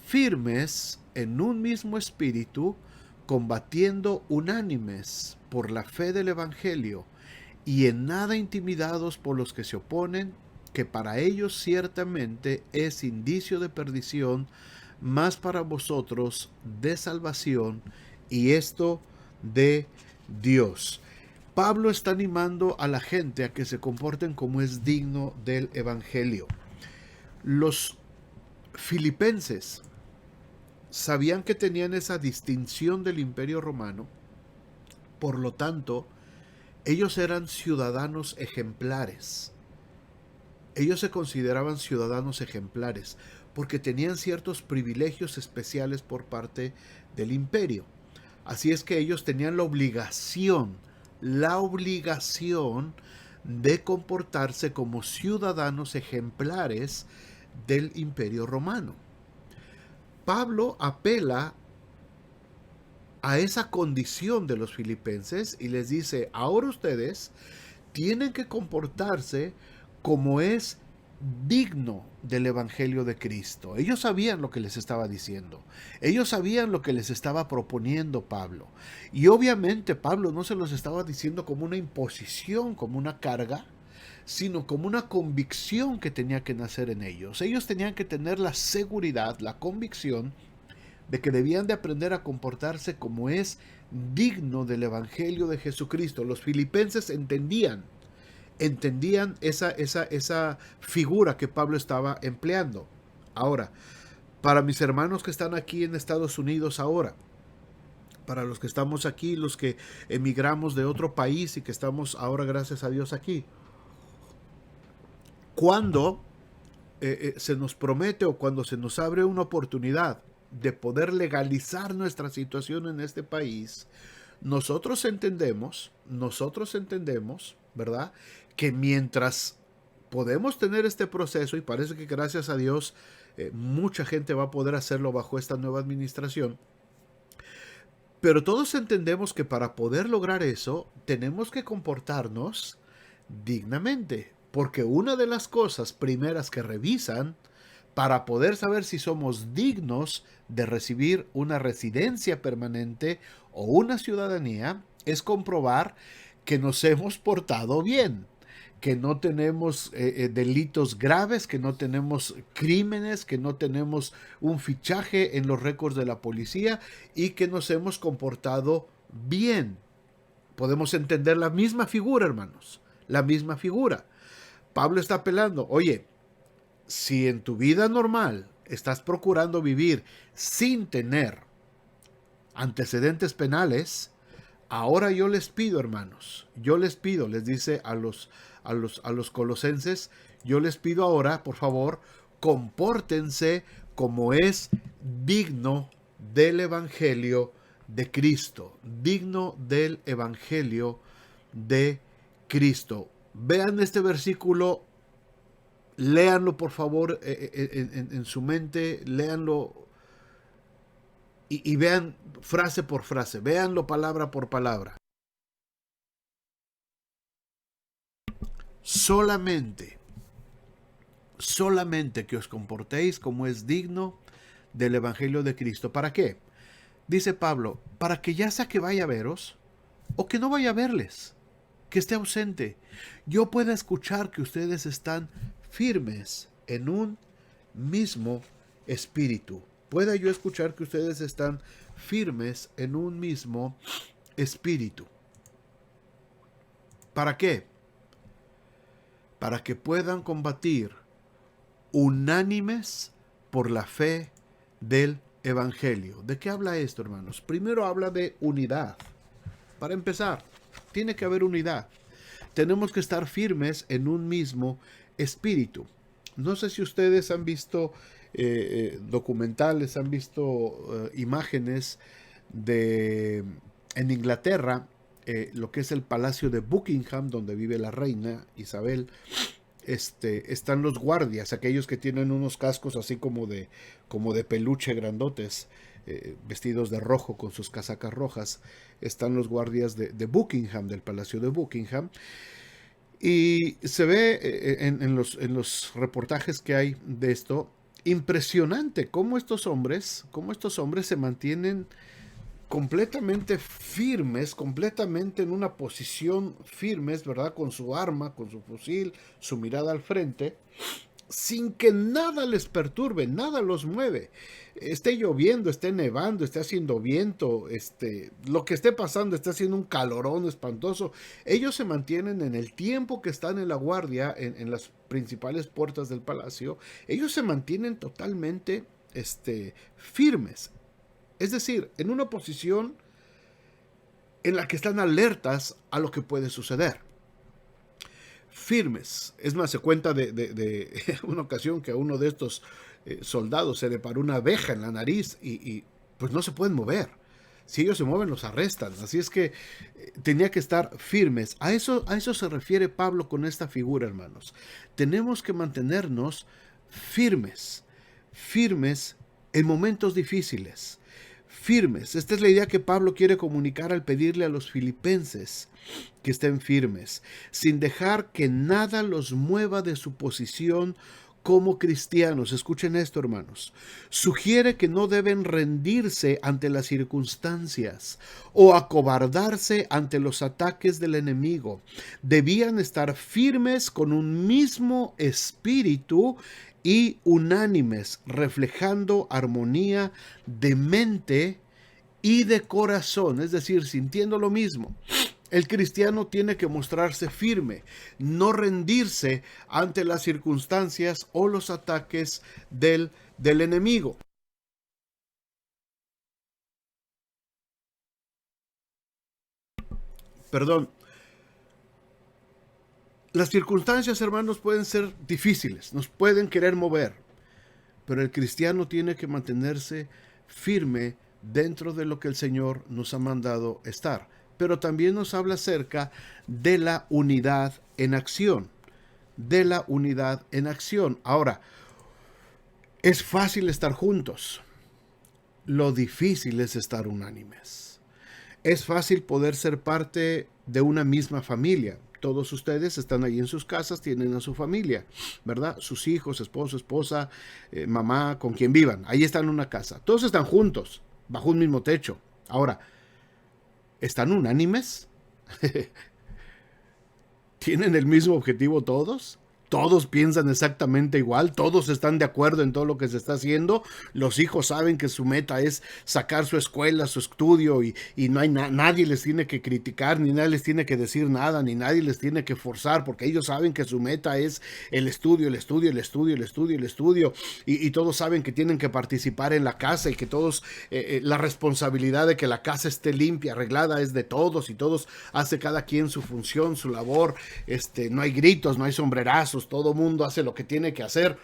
firmes en un mismo espíritu, combatiendo unánimes por la fe del Evangelio, y en nada intimidados por los que se oponen, que para ellos ciertamente es indicio de perdición, mas para vosotros de salvación, y esto de Dios. Pablo está animando a la gente a que se comporten como es digno del Evangelio. Los filipenses sabían que tenían esa distinción del Imperio Romano, por lo tanto, ellos eran ciudadanos ejemplares. Ellos se consideraban ciudadanos ejemplares porque tenían ciertos privilegios especiales por parte del imperio. Así es que ellos tenían la obligación de comportarse como ciudadanos ejemplares del Imperio Romano. Pablo apela a esa condición de los filipenses y les dice: ahora ustedes tienen que comportarse como es digno del Evangelio de Cristo. Ellos sabían lo que les estaba diciendo. Ellos sabían lo que les estaba proponiendo Pablo. Y obviamente Pablo no se los estaba diciendo como una imposición, como una carga, sino como una convicción que tenía que nacer en ellos. Ellos tenían que tener la seguridad, la convicción de que debían de aprender a comportarse como es digno del Evangelio de Jesucristo. Los filipenses entendían entendían esa figura que Pablo estaba empleando. Ahora, para mis hermanos que están aquí en Estados Unidos ahora, para los que estamos aquí, los que emigramos de otro país y que estamos ahora, gracias a Dios, aquí, cuando se nos promete o cuando se nos abre una oportunidad de poder legalizar nuestra situación en este país, nosotros entendemos, ¿verdad? Que mientras podemos tener este proceso, y parece que gracias a Dios mucha gente va a poder hacerlo bajo esta nueva administración, pero todos entendemos que para poder lograr eso tenemos que comportarnos dignamente, porque una de las cosas primeras que revisan para poder saber si somos dignos de recibir una residencia permanente o una ciudadanía es comprobar que nos hemos portado bien, que no tenemos delitos graves, que no tenemos crímenes, que no tenemos un fichaje en los récords de la policía y que nos hemos comportado bien. Podemos entender la misma figura, hermanos, la misma figura. Pablo está apelando, oye, si en tu vida normal estás procurando vivir sin tener antecedentes penales, ahora yo les pido, hermanos, les dice a los colosenses, yo les pido ahora, por favor, compórtense como es digno del Evangelio de Cristo, digno del Evangelio de Cristo. Vean este versículo, léanlo por favor en su mente, léanlo y vean frase por frase, véanlo palabra por palabra. Solamente que os comportéis como es digno del Evangelio de Cristo. ¿Para qué? Dice Pablo, para que ya sea que vaya a veros o que no vaya a verles, que esté ausente, yo pueda escuchar que ustedes están firmes en un mismo espíritu. Pueda yo escuchar que ustedes están firmes en un mismo espíritu. ¿Para qué? Para que puedan combatir unánimes por la fe del Evangelio. ¿De qué habla esto, hermanos? Primero habla de unidad. Para empezar, tiene que haber unidad. Tenemos que estar firmes en un mismo espíritu. No sé si ustedes han visto documentales, han visto imágenes de en Inglaterra, lo que es el Palacio de Buckingham, donde vive la reina Isabel. Están los guardias, aquellos que tienen unos cascos así como de peluche grandotes, vestidos de rojo con sus casacas rojas. Están los guardias de Buckingham, del Palacio de Buckingham. Y se ve en los reportajes que hay de esto, impresionante cómo estos hombres se mantienen completamente firmes, completamente en una posición firmes, ¿verdad? Con su arma, con su fusil, su mirada al frente, sin que nada les perturbe, nada los mueve. Esté lloviendo, esté nevando, esté haciendo viento, lo que esté pasando, esté haciendo un calorón espantoso. Ellos se mantienen en el tiempo que están en la guardia, en las principales puertas del palacio. Ellos se mantienen totalmente firmes. Es decir, en una posición en la que están alertas a lo que puede suceder. Firmes. Es más, se cuenta de una ocasión que a uno de estos soldados se le paró una abeja en la nariz y pues no se pueden mover. Si ellos se mueven, los arrestan. Así es que tenía que estar firmes. A eso se refiere Pablo con esta figura, hermanos. Tenemos que mantenernos firmes en momentos difíciles. Firmes. Esta es la idea que Pablo quiere comunicar al pedirle a los filipenses que estén firmes, sin dejar que nada los mueva de su posición como cristianos. Escuchen esto, hermanos. Sugiere que no deben rendirse ante las circunstancias o acobardarse ante los ataques del enemigo. Debían estar firmes con un mismo espíritu y unánimes, reflejando armonía de mente y de corazón, es decir, sintiendo lo mismo. El cristiano tiene que mostrarse firme, no rendirse ante las circunstancias o los ataques del enemigo. Perdón. Las circunstancias, hermanos, pueden ser difíciles, nos pueden querer mover, pero el cristiano tiene que mantenerse firme dentro de lo que el Señor nos ha mandado estar. Pero también nos habla acerca de la unidad en acción, de la unidad en acción. Ahora, es fácil estar juntos, lo difícil es estar unánimes. Es fácil poder ser parte de una misma familia. Todos ustedes están ahí en sus casas, tienen a su familia, ¿verdad? Sus hijos, esposo, esposa, mamá, con quien vivan. Ahí están en una casa. Todos están juntos, bajo un mismo techo. Ahora, ¿están unánimes? ¿Tienen el mismo objetivo todos? Todos piensan exactamente igual, todos están de acuerdo en todo lo que se está haciendo. Los hijos saben que su meta es sacar su escuela, su estudio y no hay nadie les tiene que criticar, ni nadie les tiene que decir nada, ni nadie les tiene que forzar, porque ellos saben que su meta es el estudio, el estudio, el estudio, el estudio, el estudio. Y todos saben que tienen que participar en la casa y que todos, la responsabilidad de que la casa esté limpia, arreglada, es de todos y todos hace cada quien su función, su labor. No hay gritos, no hay sombrerazos. Todo mundo hace lo que tiene que hacer.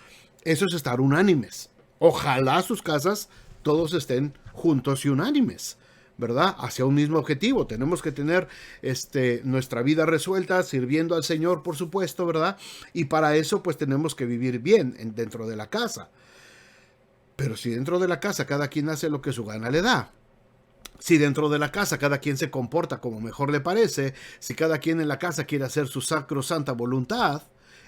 Eso es estar unánimes. Ojalá sus casas todos estén juntos y unánimes, ¿verdad? Hacia un mismo objetivo. Tenemos que tener nuestra vida resuelta, sirviendo al Señor, por supuesto, ¿verdad? Y para eso, pues tenemos que vivir bien dentro de la casa. Pero si dentro de la casa cada quien hace lo que su gana le da, si dentro de la casa cada quien se comporta como mejor le parece, si cada quien en la casa quiere hacer su sacrosanta voluntad,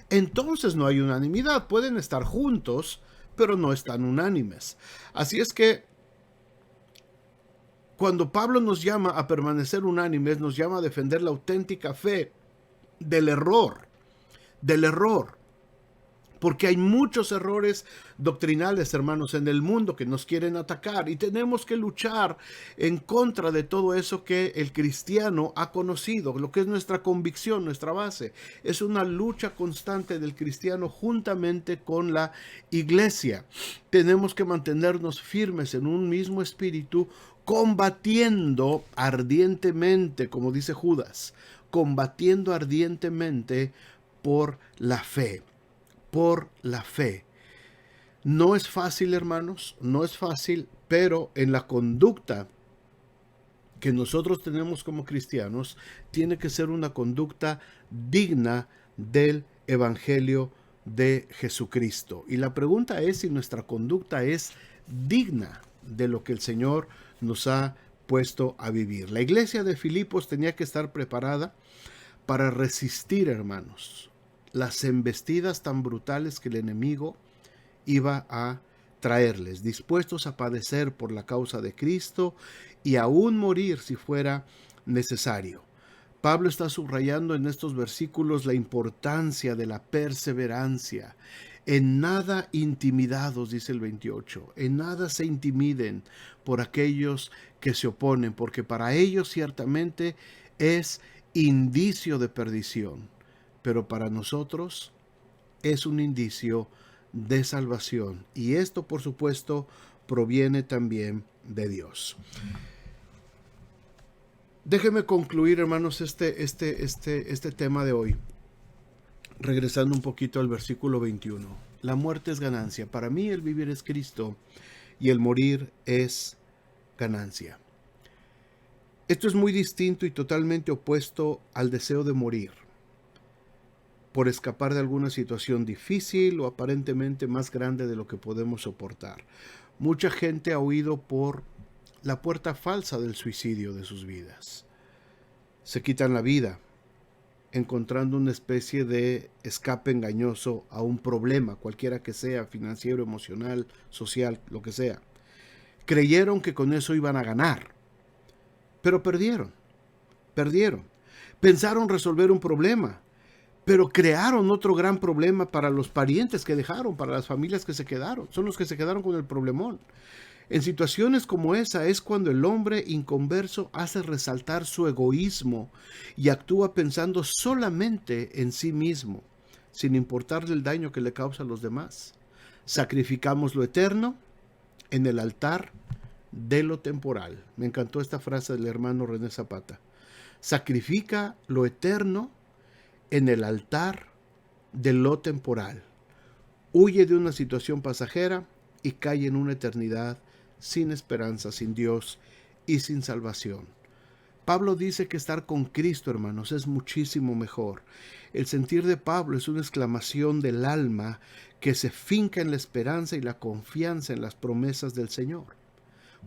entonces no hay unanimidad. Pueden estar juntos, pero no están unánimes. Así es que cuando Pablo nos llama a permanecer unánimes, nos llama a defender la auténtica fe del error, porque hay muchos errores doctrinales, hermanos, en el mundo que nos quieren atacar y tenemos que luchar en contra de todo eso que el cristiano ha conocido, lo que es nuestra convicción, nuestra base. Es una lucha constante del cristiano juntamente con la iglesia. Tenemos que mantenernos firmes en un mismo espíritu, combatiendo ardientemente, como dice Judas, combatiendo ardientemente por la fe. Por la fe. No es fácil, hermanos, no es fácil, pero en la conducta que nosotros tenemos como cristianos, tiene que ser una conducta digna del Evangelio de Jesucristo. Y la pregunta es si nuestra conducta es digna de lo que el Señor nos ha puesto a vivir. La iglesia de Filipos tenía que estar preparada para resistir, hermanos, las embestidas tan brutales que el enemigo iba a traerles, dispuestos a padecer por la causa de Cristo y aún morir si fuera necesario. Pablo está subrayando en estos versículos la importancia de la perseverancia. En nada intimidados, dice el 28, en nada se intimiden por aquellos que se oponen, porque para ellos ciertamente es indicio de perdición, pero para nosotros es un indicio de salvación. Y esto, por supuesto, proviene también de Dios. Déjenme concluir, hermanos, este tema de hoy, regresando un poquito al versículo 21. La muerte es ganancia. Para mí el vivir es Cristo y el morir es ganancia. Esto es muy distinto y totalmente opuesto al deseo de morir por escapar de alguna situación difícil o aparentemente más grande de lo que podemos soportar. Mucha gente ha huido por la puerta falsa del suicidio de sus vidas. Se quitan la vida, encontrando una especie de escape engañoso a un problema, cualquiera que sea, financiero, emocional, social, lo que sea. Creyeron que con eso iban a ganar, pero perdieron. Pensaron resolver un problema, pero crearon otro gran problema para los parientes que dejaron, para las familias que se quedaron. Son los que se quedaron con el problemón. En situaciones como esa es cuando el hombre inconverso hace resaltar su egoísmo y actúa pensando solamente en sí mismo, sin importarle el daño que le causa a los demás. Sacrificamos lo eterno en el altar de lo temporal. Me encantó esta frase del hermano René Zapata. Sacrifica lo eterno en el altar de lo temporal. Huye de una situación pasajera y cae en una eternidad sin esperanza, sin Dios y sin salvación. Pablo dice que estar con Cristo, hermanos, es muchísimo mejor. El sentir de Pablo es una exclamación del alma que se finca en la esperanza y la confianza en las promesas del Señor.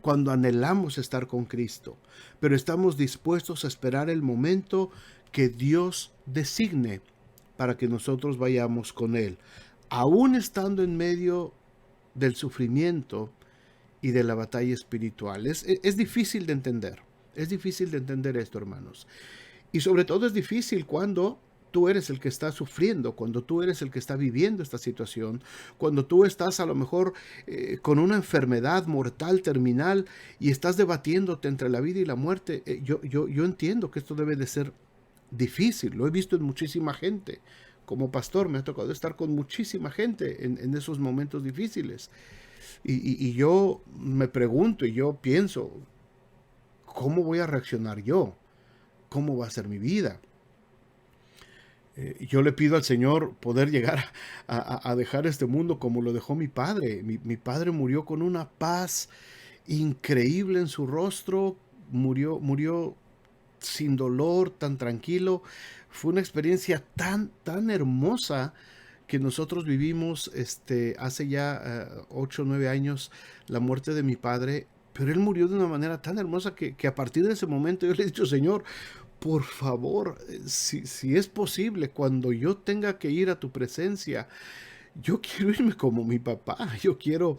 Cuando anhelamos estar con Cristo, pero estamos dispuestos a esperar el momento que Dios designe para que nosotros vayamos con Él, aún estando en medio del sufrimiento y de la batalla espiritual. Es difícil de entender. Es difícil de entender esto, hermanos. Y sobre todo es difícil cuando tú eres el que está sufriendo, cuando tú eres el que está viviendo esta situación, cuando tú estás a lo mejor con una enfermedad mortal, terminal, y estás debatiéndote entre la vida y la muerte. Yo entiendo que esto debe de ser difícil, lo he visto en muchísima gente. Como pastor me ha tocado estar con muchísima gente en esos momentos difíciles. Y yo me pregunto y yo pienso, ¿cómo voy a reaccionar yo? ¿Cómo va a ser mi vida? Yo le pido al Señor poder llegar a dejar este mundo como lo dejó mi padre. Mi padre murió con una paz increíble en su rostro, murió sin dolor, tan tranquilo. Fue una experiencia tan hermosa que nosotros vivimos hace ya 8 o 9 años, la muerte de mi padre, pero él murió de una manera tan hermosa que a partir de ese momento yo le he dicho, Señor, por favor, si es posible, cuando yo tenga que ir a tu presencia, yo quiero irme como mi papá, yo quiero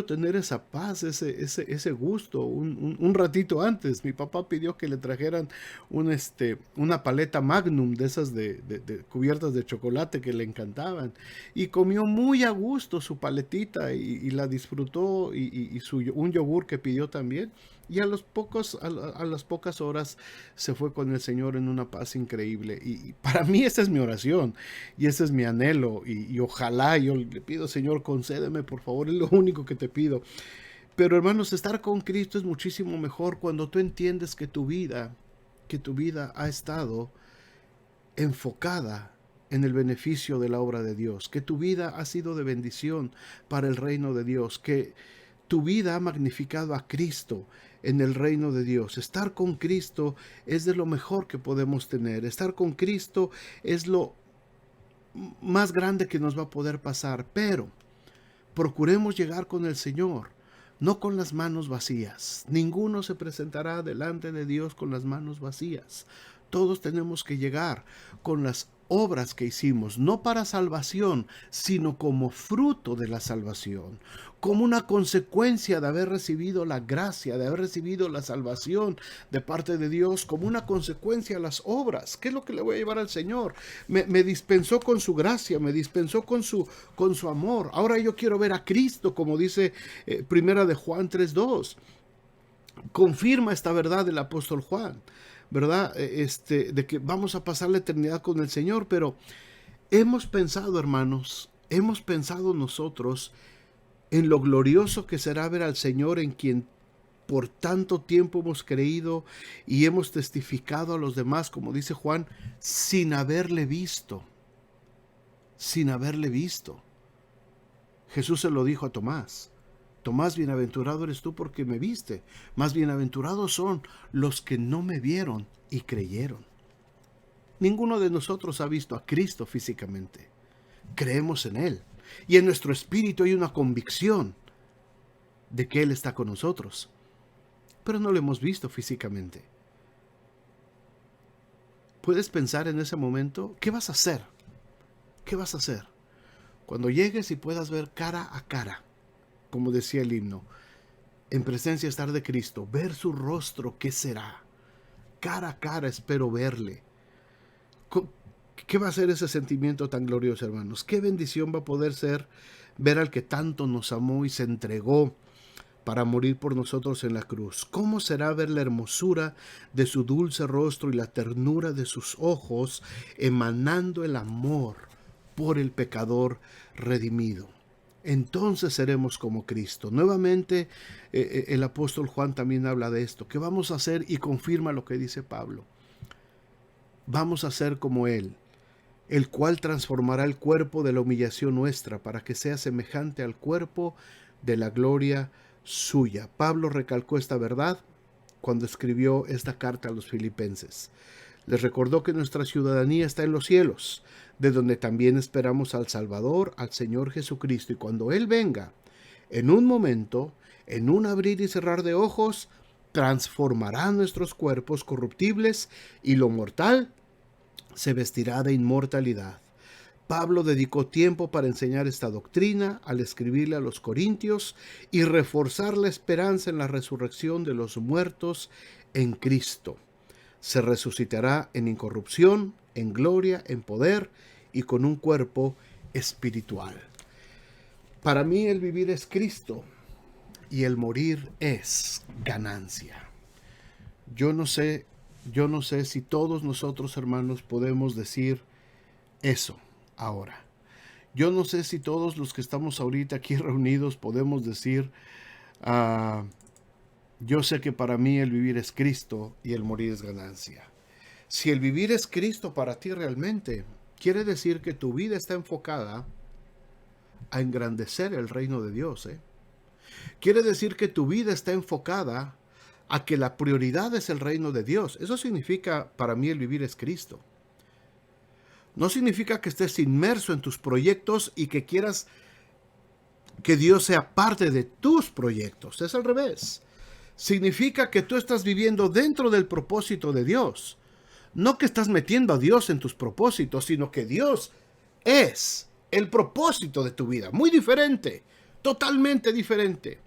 tener esa paz, ese gusto. Un ratito antes, mi papá pidió que le trajeran una paleta Magnum de esas de cubiertas de chocolate que le encantaban. Y comió muy a gusto su paletita y la disfrutó y un yogur que pidió también. Y a las pocas horas se fue con el Señor en una paz increíble. Y para mí esa es mi oración y ese es mi anhelo. Y ojalá yo le pido, Señor, concédeme, por favor, es lo único que te pido. Pero hermanos, estar con Cristo es muchísimo mejor cuando tú entiendes que tu vida ha estado enfocada en el beneficio de la obra de Dios, que tu vida ha sido de bendición para el reino de Dios, que tu vida ha magnificado a Cristo en el reino de Dios. Estar con Cristo es de lo mejor que podemos tener. Estar con Cristo es lo más grande que nos va a poder pasar, pero procuremos llegar con el Señor, no con las manos vacías. Ninguno se presentará delante de Dios con las manos vacías. Todos tenemos que llegar con las obras que hicimos, no para salvación, sino como fruto de la salvación, como una consecuencia de haber recibido la gracia, de haber recibido la salvación de parte de Dios, como una consecuencia a las obras. ¿Qué es lo que le voy a llevar al Señor? Me dispensó con su gracia, me dispensó con su amor. Ahora yo quiero ver a Cristo, como dice Primera de Juan 3:2. Confirma esta verdad el apóstol Juan, ¿verdad? De que vamos a pasar la eternidad con el Señor, pero hemos pensado, hermanos, hemos pensado nosotros en lo glorioso que será ver al Señor en quien por tanto tiempo hemos creído y hemos testificado a los demás, como dice Juan, sin haberle visto, sin haberle visto. Jesús se lo dijo a Tomás. Tomás, bienaventurado eres tú porque me viste, más bienaventurados son los que no me vieron y creyeron. Ninguno de nosotros ha visto a Cristo físicamente. Creemos en Él y en nuestro espíritu hay una convicción de que Él está con nosotros, pero no lo hemos visto físicamente. ¿Puedes pensar en ese momento? ¿Qué vas a hacer? ¿Qué vas a hacer? Cuando llegues y puedas ver cara a cara, como decía el himno, en presencia estar de Cristo, ver su rostro, ¿qué será? Cara a cara espero verle. ¿Qué va a ser ese sentimiento tan glorioso, hermanos? ¿Qué bendición va a poder ser ver al que tanto nos amó y se entregó para morir por nosotros en la cruz. ¿Cómo será ver la hermosura de su dulce rostro y la ternura de sus ojos emanando el amor por el pecador redimido? Entonces seremos como Cristo. Nuevamente el apóstol Juan también habla de esto. ¿Qué vamos a hacer? Y confirma lo que dice Pablo. Vamos a ser como Él, el cual transformará el cuerpo de la humillación nuestra para que sea semejante al cuerpo de la gloria suya. Pablo recalcó esta verdad cuando escribió esta carta a los filipenses. Les recordó que nuestra ciudadanía está en los cielos, de donde también esperamos al Salvador, al Señor Jesucristo. Y cuando Él venga, en un momento, en un abrir y cerrar de ojos, transformará nuestros cuerpos corruptibles y lo mortal se vestirá de inmortalidad. Pablo dedicó tiempo para enseñar esta doctrina al escribirle a los corintios y reforzar la esperanza en la resurrección de los muertos en Cristo. Se resucitará en incorrupción, en gloria, en poder y con un cuerpo espiritual. Para mí el vivir es Cristo y el morir es ganancia. Yo no sé si todos nosotros, hermanos, podemos decir eso ahora. Yo no sé si todos los que estamos ahorita aquí reunidos podemos decir, yo sé que para mí el vivir es Cristo y el morir es ganancia. Si el vivir es Cristo para ti realmente, quiere decir que tu vida está enfocada a engrandecer el reino de Dios. Quiere decir que tu vida está enfocada a que la prioridad es el reino de Dios. Eso significa, para mí, el vivir es Cristo. No significa que estés inmerso en tus proyectos y que quieras que Dios sea parte de tus proyectos. Es al revés. Significa que tú estás viviendo dentro del propósito de Dios. No que estás metiendo a Dios en tus propósitos, sino que Dios es el propósito de tu vida. Muy diferente, totalmente diferente.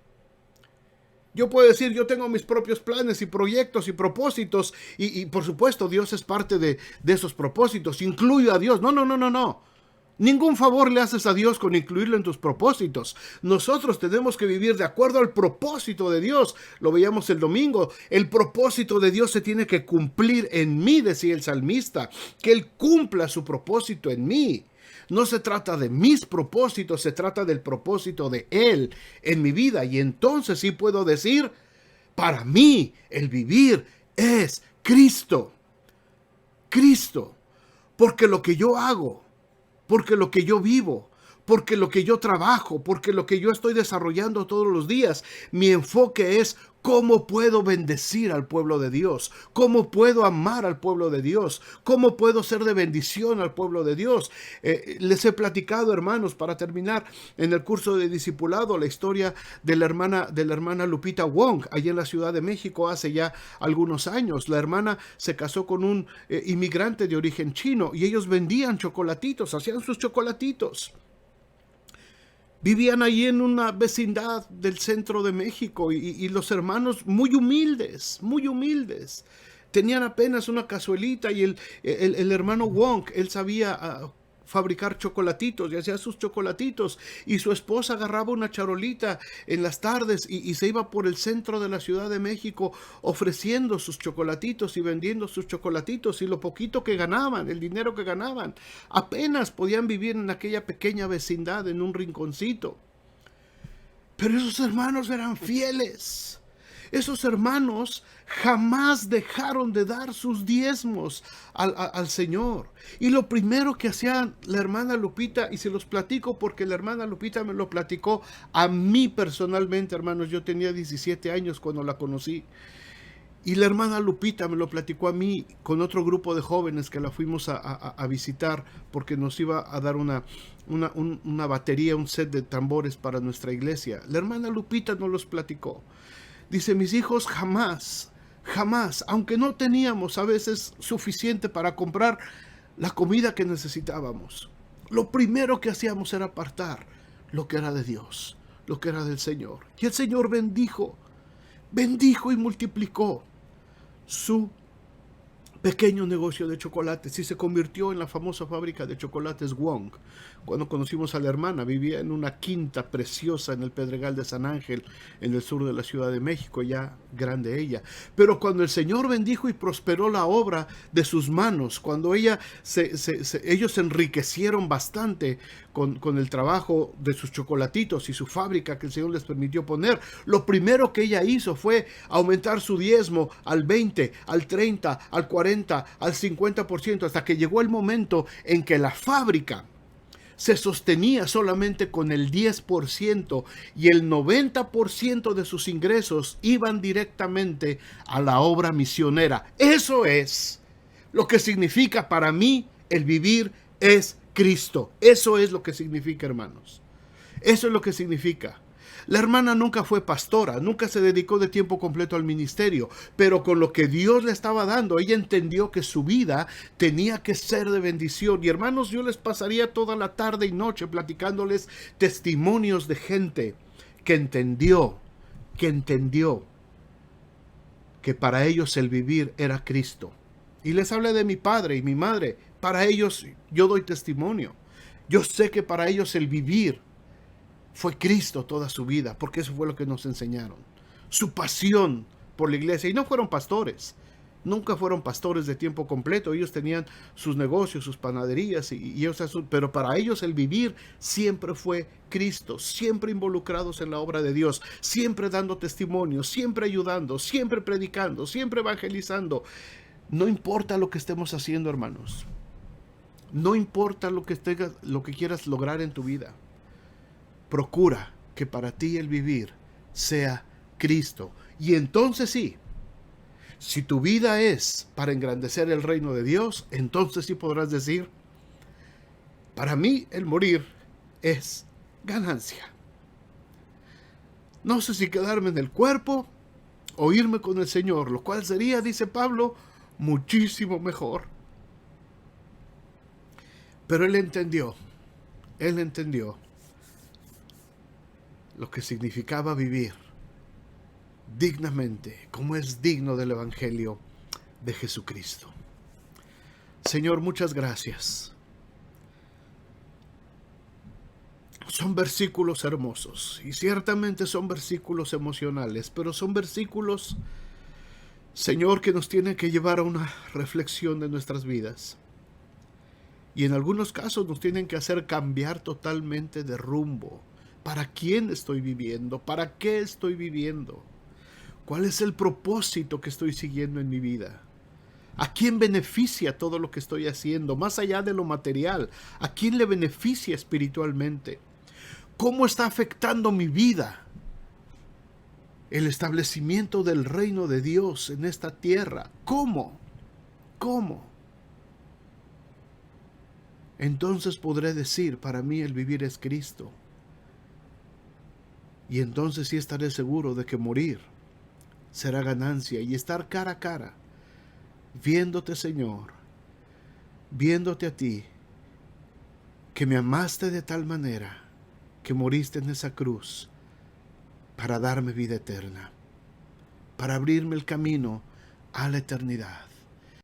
Yo puedo decir, yo tengo mis propios planes y proyectos y propósitos y por supuesto Dios es parte de esos propósitos. Incluyo a Dios. No. Ningún favor le haces a Dios con incluirlo en tus propósitos. Nosotros tenemos que vivir de acuerdo al propósito de Dios. Lo veíamos el domingo. El propósito de Dios se tiene que cumplir en mí, decía el salmista. Que Él cumpla su propósito en mí. No se trata de mis propósitos, se trata del propósito de Él en mi vida. Y entonces sí puedo decir, para mí el vivir es Cristo. Cristo. Porque lo que yo hago, porque lo que yo vivo, porque lo que yo trabajo, porque lo que yo estoy desarrollando todos los días, mi enfoque es cómo puedo bendecir al pueblo de Dios, cómo puedo amar al pueblo de Dios, cómo puedo ser de bendición al pueblo de Dios. Les he platicado, hermanos, para terminar, en el curso de discipulado, la historia de la hermana Lupita Wong, allá en la Ciudad de México hace ya algunos años. La hermana se casó con un inmigrante de origen chino y ellos vendían chocolatitos, hacían sus chocolatitos. Vivían allí en una vecindad del centro de México y los hermanos muy humildes. Tenían apenas una cazuelita y el hermano Wong, él sabía fabricar chocolatitos y hacía sus chocolatitos y su esposa agarraba una charolita en las tardes y se iba por el centro de la Ciudad de México ofreciendo sus chocolatitos y vendiendo sus chocolatitos y lo poquito que ganaban, el dinero que ganaban, apenas podían vivir en aquella pequeña vecindad en un rinconcito. Pero esos hermanos eran fieles. Esos hermanos jamás dejaron de dar sus diezmos al Señor. Y lo primero que hacía la hermana Lupita, y se los platico porque la hermana Lupita me lo platicó a mí personalmente, hermanos. Yo tenía 17 años cuando la conocí. Y la hermana Lupita me lo platicó a mí con otro grupo de jóvenes que la fuimos a visitar porque nos iba a dar una batería, un set de tambores para nuestra iglesia. La hermana Lupita nos los platicó. Dice, mis hijos jamás, aunque no teníamos a veces suficiente para comprar la comida que necesitábamos, lo primero que hacíamos era apartar lo que era de Dios, lo que era del Señor. Y el Señor bendijo y multiplicó su pequeño negocio de chocolates y se convirtió en la famosa fábrica de chocolates Wong. Cuando conocimos a la hermana, vivía en una quinta preciosa en el Pedregal de San Ángel, en el sur de la Ciudad de México, ya grande ella. Pero cuando el Señor bendijo y prosperó la obra de sus manos, cuando ellos se enriquecieron bastante con el trabajo de sus chocolatitos y su fábrica que el Señor les permitió poner, lo primero que ella hizo fue aumentar su diezmo al 20, al 30, al 40, al 50%, hasta que llegó el momento en que la fábrica se sostenía solamente con el 10% y el 90% de sus ingresos iban directamente a la obra misionera. Eso es lo que significa para mí el vivir es Cristo. Eso es lo que significa, hermanos. Eso es lo que significa. La hermana nunca fue pastora, nunca se dedicó de tiempo completo al ministerio, pero con lo que Dios le estaba dando, ella entendió que su vida tenía que ser de bendición. Y hermanos, yo les pasaría toda la tarde y noche platicándoles testimonios de gente que entendió que para ellos el vivir era Cristo. Y les hablé de mi padre y mi madre. Para ellos yo doy testimonio. Yo sé que para ellos el vivir fue Cristo toda su vida, porque eso fue lo que nos enseñaron. Su pasión por la iglesia. Y no fueron pastores. Nunca fueron pastores de tiempo completo. Ellos tenían sus negocios, sus panaderías, pero para ellos el vivir siempre fue Cristo. Siempre involucrados en la obra de Dios. Siempre dando testimonio, siempre ayudando, siempre predicando, siempre evangelizando. No importa lo que estemos haciendo, hermanos. No importa lo que quieras lograr en tu vida. Procura que para ti el vivir sea Cristo. Y entonces sí, si tu vida es para engrandecer el reino de Dios, entonces sí podrás decir, para mí el morir es ganancia. No sé si quedarme en el cuerpo o irme con el Señor, lo cual sería, dice Pablo, muchísimo mejor. Pero él entendió lo que significaba vivir dignamente, como es digno del Evangelio de Jesucristo. Señor, muchas gracias. Son versículos hermosos y ciertamente son versículos emocionales, pero son versículos, Señor, que nos tienen que llevar a una reflexión de nuestras vidas. Y en algunos casos nos tienen que hacer cambiar totalmente de rumbo. ¿Para quién estoy viviendo? ¿Para qué estoy viviendo? ¿Cuál es el propósito que estoy siguiendo en mi vida? ¿A quién beneficia todo lo que estoy haciendo? Más allá de lo material, ¿a quién le beneficia espiritualmente? ¿Cómo está afectando mi vida el establecimiento del reino de Dios en esta tierra? ¿Cómo? Entonces podré decir, para mí el vivir es Cristo. Y entonces sí estaré seguro de que morir será ganancia y estar cara a cara, viéndote, Señor, viéndote a ti, que me amaste de tal manera que moriste en esa cruz para darme vida eterna, para abrirme el camino a la eternidad.